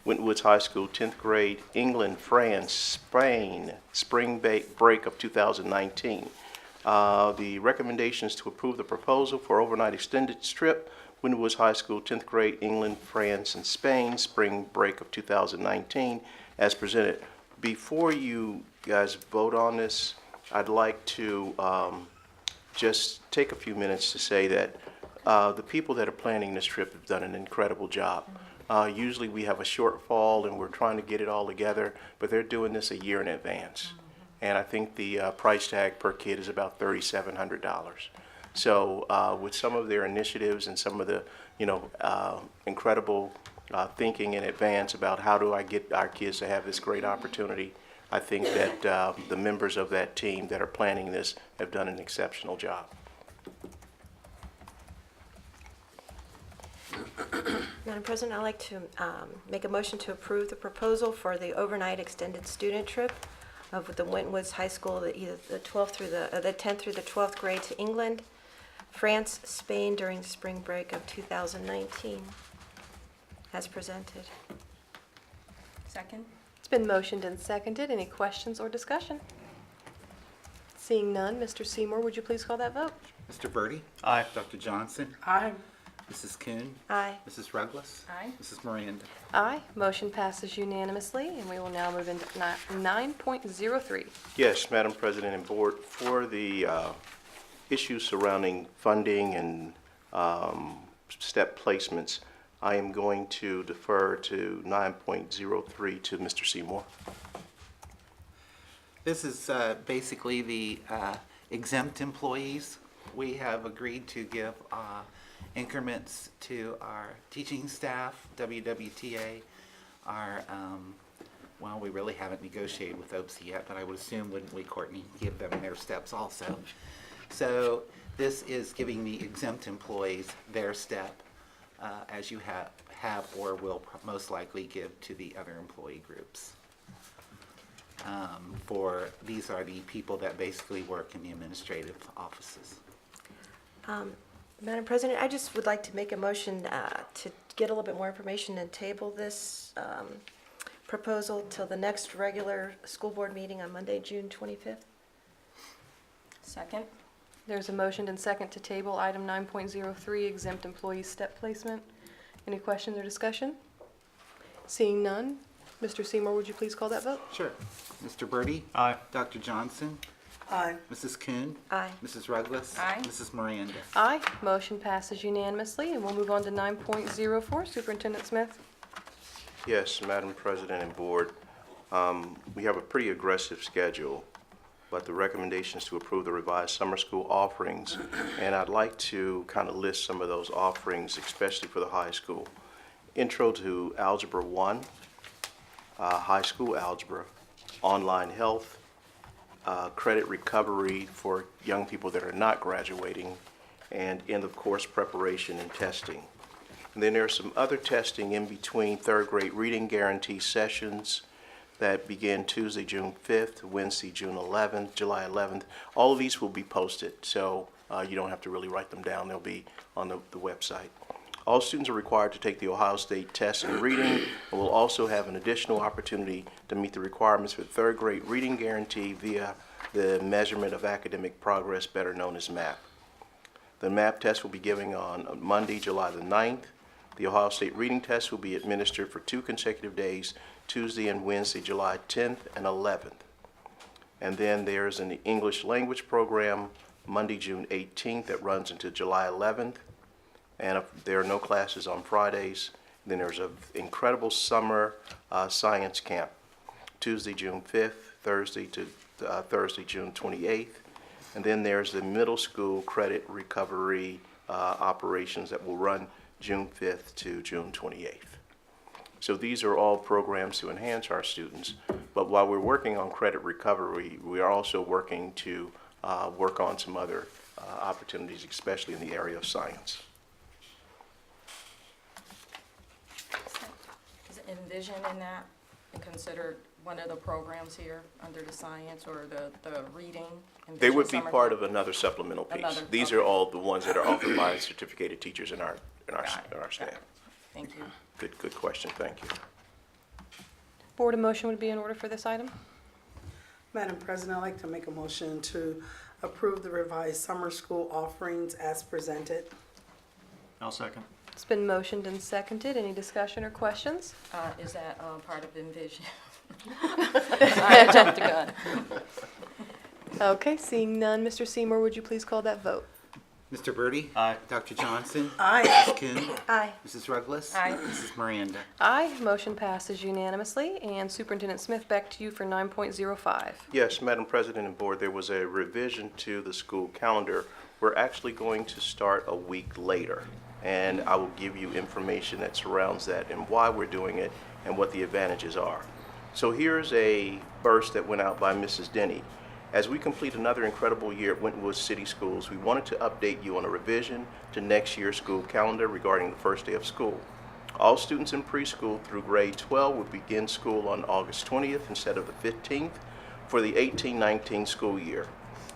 Winton Woods High School, 10th grade, England, France, Spain, spring break of 2019. The recommendation is to approve the proposal for overnight extended trip, Winton Woods High School, 10th grade, England, France, and Spain, spring break of 2019, as presented. Before you guys vote on this, I'd like to just take a few minutes to say that the people that are planning this trip have done an incredible job. Usually we have a shortfall and we're trying to get it all together, but they're doing this a year in advance. And I think the price tag per kid is about $3,700. So with some of their initiatives and some of the, incredible thinking in advance about how do I get our kids to have this great opportunity, I think that the members of that team that are planning this have done an exceptional job. Madam President, I'd like to make a motion to approve the proposal for the overnight extended student trip of the Winton Woods High School, either the 10th through the 12th grade to England, France, Spain during the spring break of 2019, as presented. Second? It's been motioned and seconded. Any questions or discussion? Seeing none, Mr. Seymour, would you please call that vote? Mr. Birdie? Aye. Dr. Johnson? Aye. Mrs. Kuhn? Aye. Mrs. Ruggles? Aye. Mrs. Miranda? Aye. Motion passes unanimously, and we will now move into 9.03. Yes, Madam President and Board, for the issues surrounding funding and step placements, I am going to defer to 9.03 to Mr. Seymour. This is basically the exempt employees. We have agreed to give increments to our teaching staff, WWTA, our, well, we really haven't negotiated with OPSI yet, but I would assume, wouldn't we, Courtney, give them their steps also? So this is giving the exempt employees their step, as you have or will most likely give to the other employee groups. These are the people that basically work in the administrative offices. Madam President, I just would like to make a motion to get a little bit more information and table this proposal till the next regular school board meeting on Monday, June 25th. Second? There's a motion and second to table item 9.03, exempt employee step placement. Any questions or discussion? Seeing none, Mr. Seymour, would you please call that vote? Sure. Mr. Birdie? Aye. Dr. Johnson? Aye. Mrs. Kuhn? Aye. Mrs. Ruggless? Aye. Mrs. Miranda? Aye. Motion passes unanimously, and we'll move on to 9.04. Superintendent Smith? Yes, Madam President and Board, we have a pretty aggressive schedule, but the recommendation is to approve the revised summer school offerings, and I'd like to kind of list some of those offerings, especially for the high school. Intro to Algebra 1, high school algebra, online health, credit recovery for young people that are not graduating, and end of course preparation and testing. And then there's some other testing in between third grade reading guarantee sessions that begin Tuesday, June 5th, Wednesday, June 11th, July 11th. All of these will be posted, so you don't have to really write them down. They'll be on the website. All students are required to take the Ohio State test in reading, and will also have an additional opportunity to meet the requirements for third grade reading guarantee via the measurement of academic progress, better known as MAP. The MAP test will be given on Monday, July the 9th. The Ohio State reading test will be administered for 2 consecutive days, Tuesday and Wednesday, July 10th and 11th. And then there's an English language program, Monday, June 18th, that runs until July 11th. And if there are no classes on Fridays, then there's an incredible summer science camp, Tuesday, June 5th, Thursday, June 28th. And then there's the middle school credit recovery operations that will run June 5th to June 28th. So these are all programs to enhance our students. But while we're working on credit recovery, we are also working to work on some other opportunities, especially in the area of science. Is Envision in that and considered one of the programs here under the science or the reading? They would Envision be summer part camp? of another supplemental piece. Another, These okay. are all the ones that are offered by certificated teachers in our staff. Thank you. Good question, thank you. Board, a motion would be in order for this item. Madam President, I'd like to make a motion to approve the revised summer school offerings as presented. I'll second. It's been motioned and seconded. Any discussion or questions? Is that part of Envision? I jumped the gun. Okay, seeing none, Mr. Seymour, would you please call that vote? Mr. Birdie? Aye. Dr. Johnson? Aye. Mrs. Kuhn? Aye. Mrs. Ruggless? Aye. Mrs. Miranda? Aye. Motion passes unanimously. And Superintendent Smith, back to you for 9.05. Yes, Madam President and Board, there was a revision to the school calendar. We're actually going to start a week later, and I will give you information that surrounds that and why we're doing it and what the advantages are. So here's a burst that went out by Mrs. Denny. As we complete another incredible year at Winton Woods City Schools, we wanted to update you on a revision to next year's school calendar regarding the first day of school. All students in preschool through grade 12 will begin school on August 20th instead of the 15th for the 18-19 school year.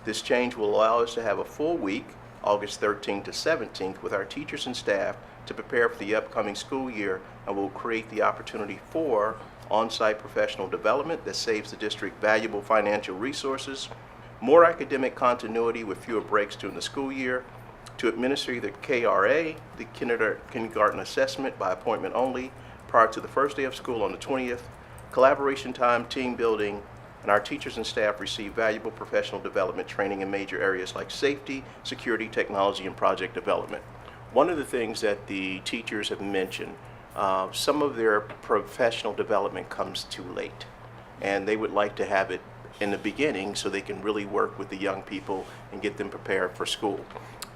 This change will allow us to have a full week, August 13th to 17th, with our teachers and staff to prepare for the upcoming school year, and will create the opportunity for on-site professional development that saves the district valuable financial resources, more academic continuity with fewer breaks during the school year, to administer the KRA, the kindergarten assessment by appointment only, prior to the first day of school on the 20th, collaboration time, team building, and our teachers and staff receive valuable professional development training in major areas like safety, security, technology, and project development. One of the things that the teachers have mentioned, some of their professional development comes too late, and they would like to have it in the beginning so they can really work with the young people and get them prepared for school.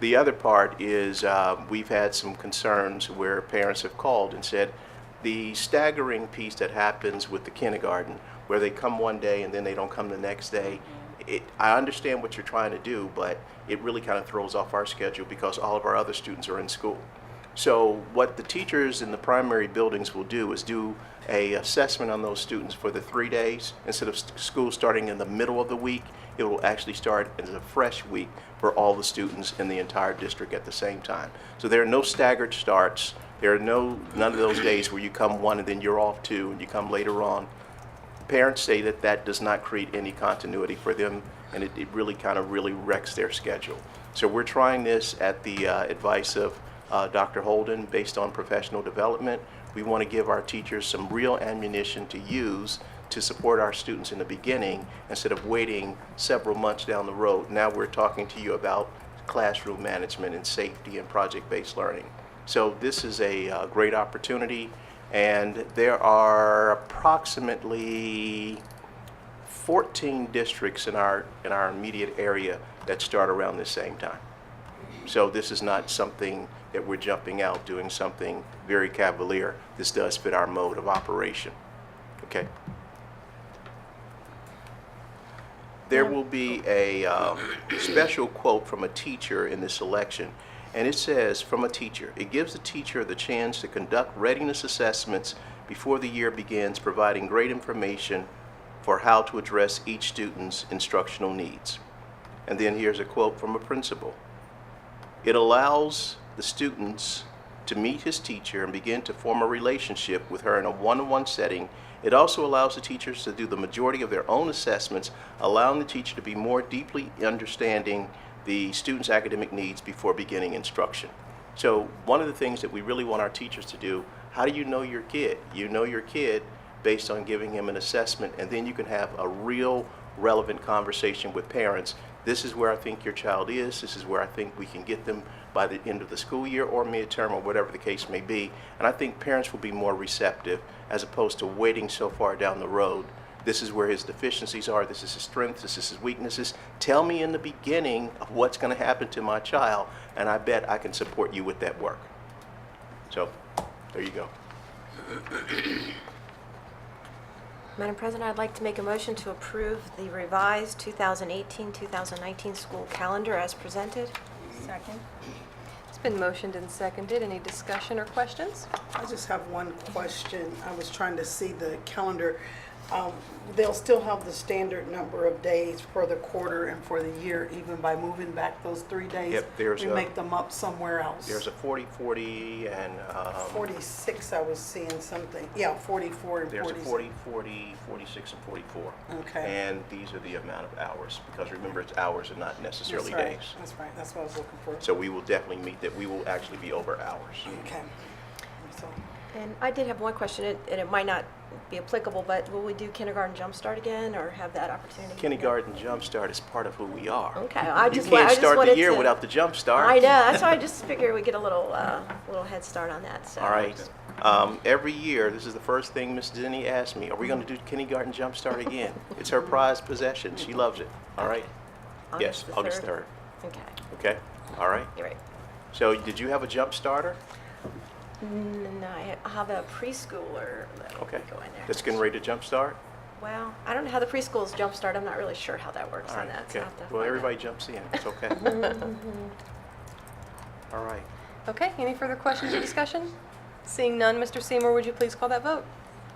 The other part is we've had some concerns where parents have called and said the staggering piece that happens with the kindergarten, where they come one day and then they don't come the next day. I understand what you're trying to do, but it really kind of throws off our schedule because all of our other students are in school. So what the teachers in the primary buildings will do is do an assessment on those students for the 3 days. Instead of school starting in the middle of the week, it will actually start as a fresh week for all the students in the entire district at the same time. So there are no staggered starts. There are none of those days where you come one and then you're off two and you come later on. Parents say that that does not create any continuity for them and it really kind of really wrecks their schedule. So we're trying this at the advice of Dr. Holden based on professional development. We want to give our teachers some real ammunition to use to support our students in the beginning instead of waiting several months down the road. Now we're talking to you about classroom management and safety and project-based learning. So this is a great opportunity, and there are approximately 14 districts in our immediate area that start around the same time. So this is not something that we're jumping out doing something very cavalier. This does fit our mode of operation. Okay. There will be a special quote from a teacher in this selection, and it says, from a teacher, "It gives the teacher the chance to conduct readiness assessments before the year begins, providing great information for how to address each student's instructional needs." And then here's a quote from a principal. "It allows the students to meet his teacher and begin to form a relationship with her in a one-on-one setting. It also allows the teachers to do the majority of their own assessments, allowing the teacher to be more deeply understanding the student's academic needs before beginning instruction." So one of the things that we really want our teachers to do, how do you know your kid? You know your kid based on giving him an assessment, and then you can have a real relevant conversation with parents. This is where I think your child is. This is where I think we can get them by the end of the school year or midterm or whatever the case may be. And I think parents will be more receptive as opposed to waiting so far down the road. This is where his deficiencies are. This is his strengths. This is his weaknesses. Tell me in the beginning of what's going to happen to my child, and I bet I can support you with that work. So there you go. Madam President, I'd like to make a motion to approve the revised 2018-2019 school calendar as presented. Second. It's been motioned and seconded. Any discussion or questions? I just have one question. I was trying to see the calendar. They'll still have the standard number of days for the quarter and for the year, even by moving back those 3 days. Yep, we make them up somewhere else. There's a 40-40 and 46. I was seeing something. Yeah, 44 and there's 46. a 40, 40, 46, and 44. Okay. And these are the amount of hours, because remember, it's hours and not necessarily That's right. days. That's right. That's what I was looking for. So we will definitely meet that. We will actually be over hours. Okay. So, And I did have one question, and it might not be applicable, but will we do kindergarten jumpstart again, or have that opportunity? Kindergarten Jumpstart is part of who we are. Okay, I just you can't start the wanted year to- without the Jumpstart. I know, that's why I just figured we'd get a little head start on that, so. All right. Every year, this is the first thing Miss Denny asked me, are we going to do Kindergarten Jumpstart again? It's her prized possession. She loves it. All right? Yes, August 3rd. Okay, Okay? All right? you're right. So did you have a jump starter? No, I have a preschooler that will Okay. go in there. That's getting ready to jump start? Well, I don't know how the preschool's jumpstart, I'm not really sure how that works All on right, that. so okay. I'll have to Well, find everybody out. jumps in. It's okay. All right. Okay, any further questions or discussion? Seeing none, Mr. Seymour, would you please call that vote?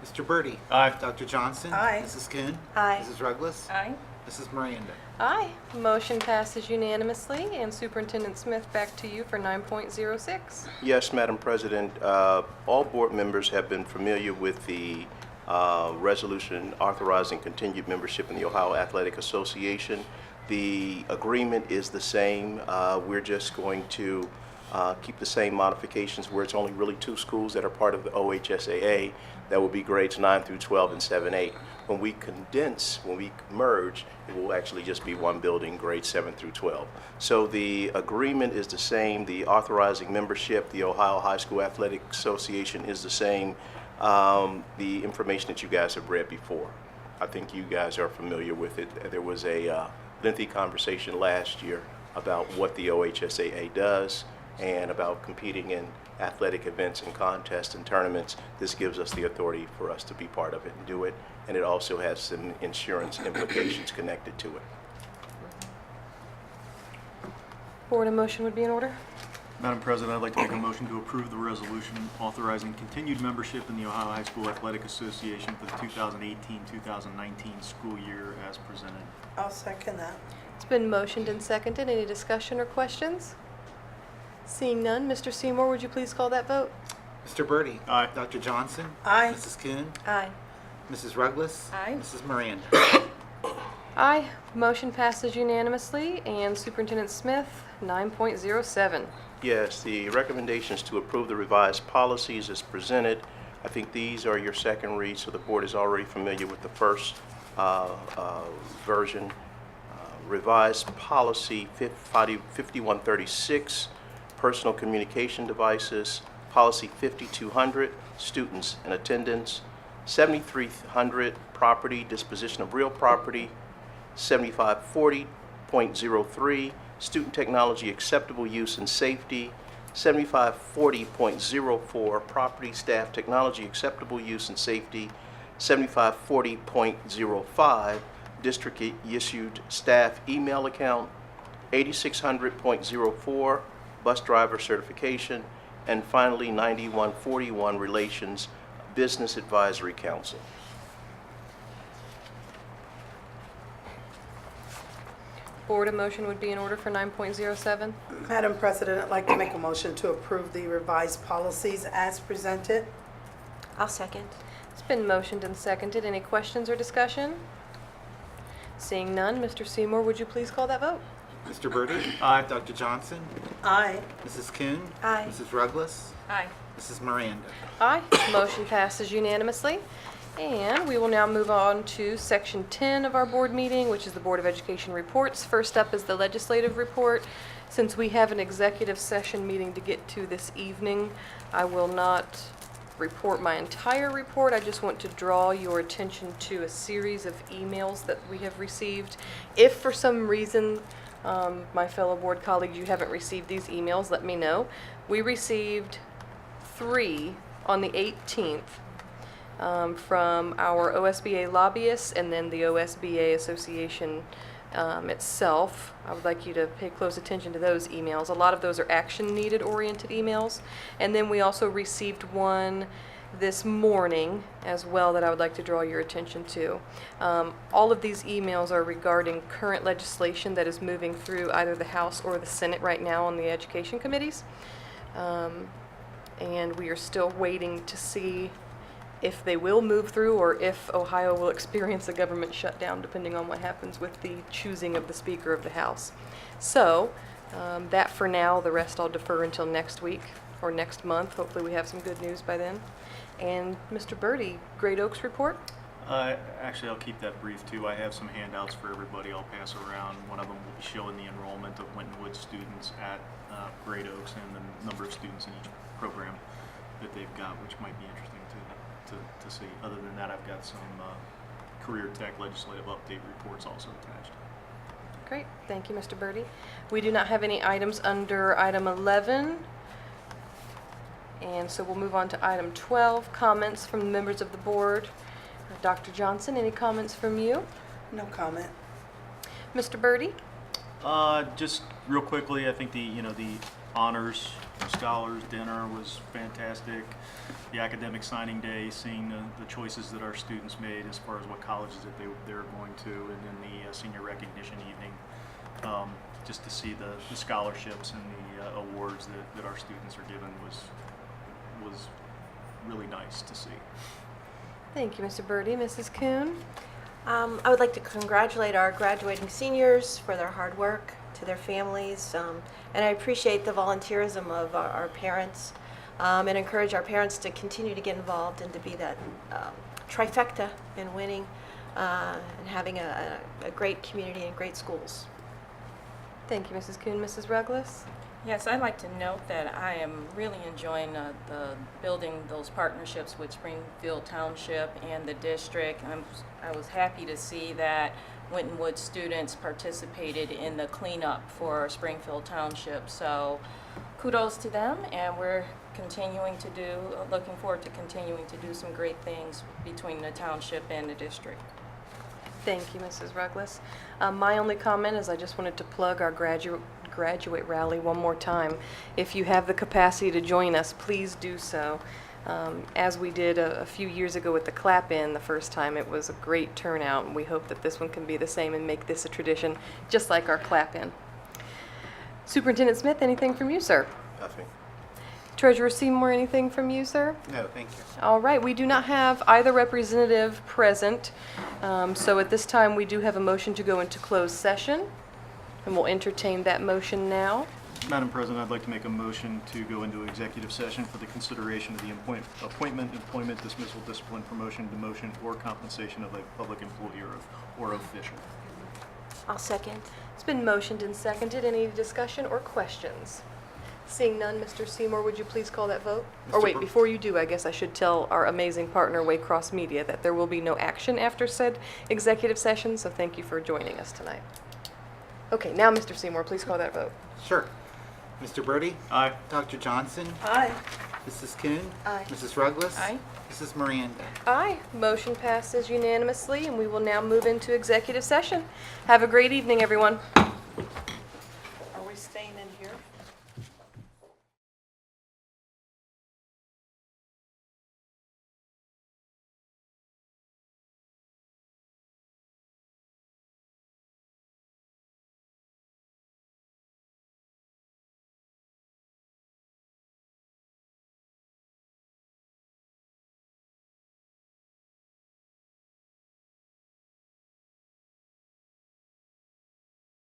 Mr. Birdie? Aye. Dr. Johnson? Aye. Mrs. Kuhn? Aye. Mrs. Ruggles? Aye. Mrs. Miranda? Aye. Motion passes unanimously, and Superintendent Smith, back to you for 9.06. Yes, Madam President. All board members have been familiar with the resolution authorizing continued membership in the Ohio Athletic Association. The agreement is the same. We're just going to keep the same modifications where it's only really 2 schools that are part of the OHSAA. That will be grades 9 through 12 and 7-8. When we condense, when we merge, it will actually just be one building, grades 7 through 12. So the agreement is the same. The authorizing membership, the Ohio High School Athletic Association, is the same. The information that you guys have read before, I think you guys are familiar with it. There was a lengthy conversation last year about what the OHSAA does and about competing in athletic events and contests and tournaments. This gives us the authority for us to be part of it and do it, and it also has some insurance implications connected to it. Board, a motion would be in order. Madam President, I'd like to make a motion to approve the resolution authorizing continued membership in the Ohio High School Athletic Association for the 2018-2019 school year as presented. I'll second that. It's been motioned and seconded. Any discussion or questions? Seeing none, Mr. Seymour, would you please call that vote? Mr. Birdie? Aye. Dr. Johnson? Aye. Mrs. Kuhn? Aye. Mrs. Ruggles? Aye. Mrs. Miranda? Aye. Motion passes unanimously. And Superintendent Smith, 9.07. Yes, the recommendations to approve the revised policies is presented. I think these are your second read, so the board is already familiar with the first version. Revised policy 5136, personal communication devices. Policy 5200, students and attendance. 7300, property, disposition of real property. 7540.03, student technology acceptable use and safety. 7540.04, property, staff, technology acceptable use and safety. 7540.05, district issued staff email account. 8600.04, bus driver certification. And finally, 9141, relations, business advisory council. Board, a motion would be in order for 9.07. Madam President, I'd like to make a motion to approve the revised policies as presented. I'll second. It's been motioned and seconded. Any questions or discussion? Seeing none, Mr. Seymour, would you please call that vote? Mr. Birdie? Aye. Dr. Johnson? Aye. Mrs. Kuhn? Aye. Mrs. Ruggles? Aye. Mrs. Miranda? Aye. Motion passes unanimously. And we will now move on to Section 10 of our board meeting, which is the Board of Education reports. First up is the legislative report. Since we have an executive session meeting to get to this evening, I will not report my entire report. I just want to draw your attention to a series of emails that we have received. If for some reason, my fellow board colleagues, you haven't received these emails, let me know. We received 3 on the 18th. From our OSBA lobbyists and then the OSBA Association itself. I would like you to pay close attention to those emails. A lot of those are action-needed oriented emails. And then we also received one this morning as well that I would like to draw your attention to. All of these emails are regarding current legislation that is moving through either the House or the Senate right now on the education committees. And we are still waiting to see if they will move through or if Ohio will experience a government shutdown, depending on what happens with the choosing of the Speaker of the House. So that for now, the rest I'll defer until next week or next month. Hopefully we have some good news by then. And Mr. Birdie, Great Oaks report? Actually, I'll keep that brief too. I have some handouts for everybody I'll pass around. One of them will be showing the enrollment of Winton Woods students at Great Oaks and the number of students in each program that they've got, which might be interesting to see. Other than that, I've got some career tech legislative update reports also attached. Great. Thank you, Mr. Birdie. We do not have any items under item 11. And so we'll move on to item 12, comments from the members of the board. Dr. Johnson, any comments from you? No comment. Mr. Birdie? Just real quickly, I think the honors scholars dinner was fantastic. The academic signing day, seeing the choices that our students made as far as what colleges that they're going to, and then the senior recognition evening, just to see the scholarships and the awards that our students are given was really nice to see. Thank you, Mr. Birdie. Mrs. Kuhn? I would like to congratulate our graduating seniors for their hard work, to their families, and I appreciate the volunteerism of our parents, and encourage our parents to continue to get involved and to be that trifecta in winning and having a great community and great schools. Thank you, Mrs. Kuhn. Mrs. Ruggles? Yes, I'd like to note that I am really enjoying the building those partnerships with Springfield Township and the district. I was happy to see that Winton Woods students participated in the cleanup for Springfield Township. So kudos to them, and we're looking forward to continuing to do some great things between the township and the district. Thank you, Mrs. Ruggles. My only comment is I just wanted to plug our graduate rally one more time. If you have the capacity to join us, please do so. As we did a few years ago with the clap-in the first time, it was a great turnout, and we hope that this one can be the same and make this a tradition, just like our clap-in. Superintendent Smith, anything from you, sir? Nothing. Treasurer Seymour, anything from you, sir? No, thank you. All right, we do not have either representative present So at this time, we do have a motion to go into closed session, and we'll entertain that motion now. Madam President, I'd like to make a motion to go into executive session for the consideration of the appointment, employment, dismissal, discipline, promotion, demotion, or compensation of a public employee or official. I'll second. It's been motioned and seconded. Any discussion or questions? Seeing none, Mr. Seymour, would you please call that vote? Or wait, before you do, I guess I should tell our amazing partner, Waycross Media, that there will be no action after said executive session, so thank you for joining us tonight. Okay, now, Mr. Seymour, please call that vote. Sure. Mr. Birdie? Aye. Dr. Johnson? Aye. Mrs. Kuhn? Aye. Mrs. Ruggles? Aye. Mrs. Miranda? Aye. Motion passes unanimously, and we will now move into executive session. Have a great evening, everyone.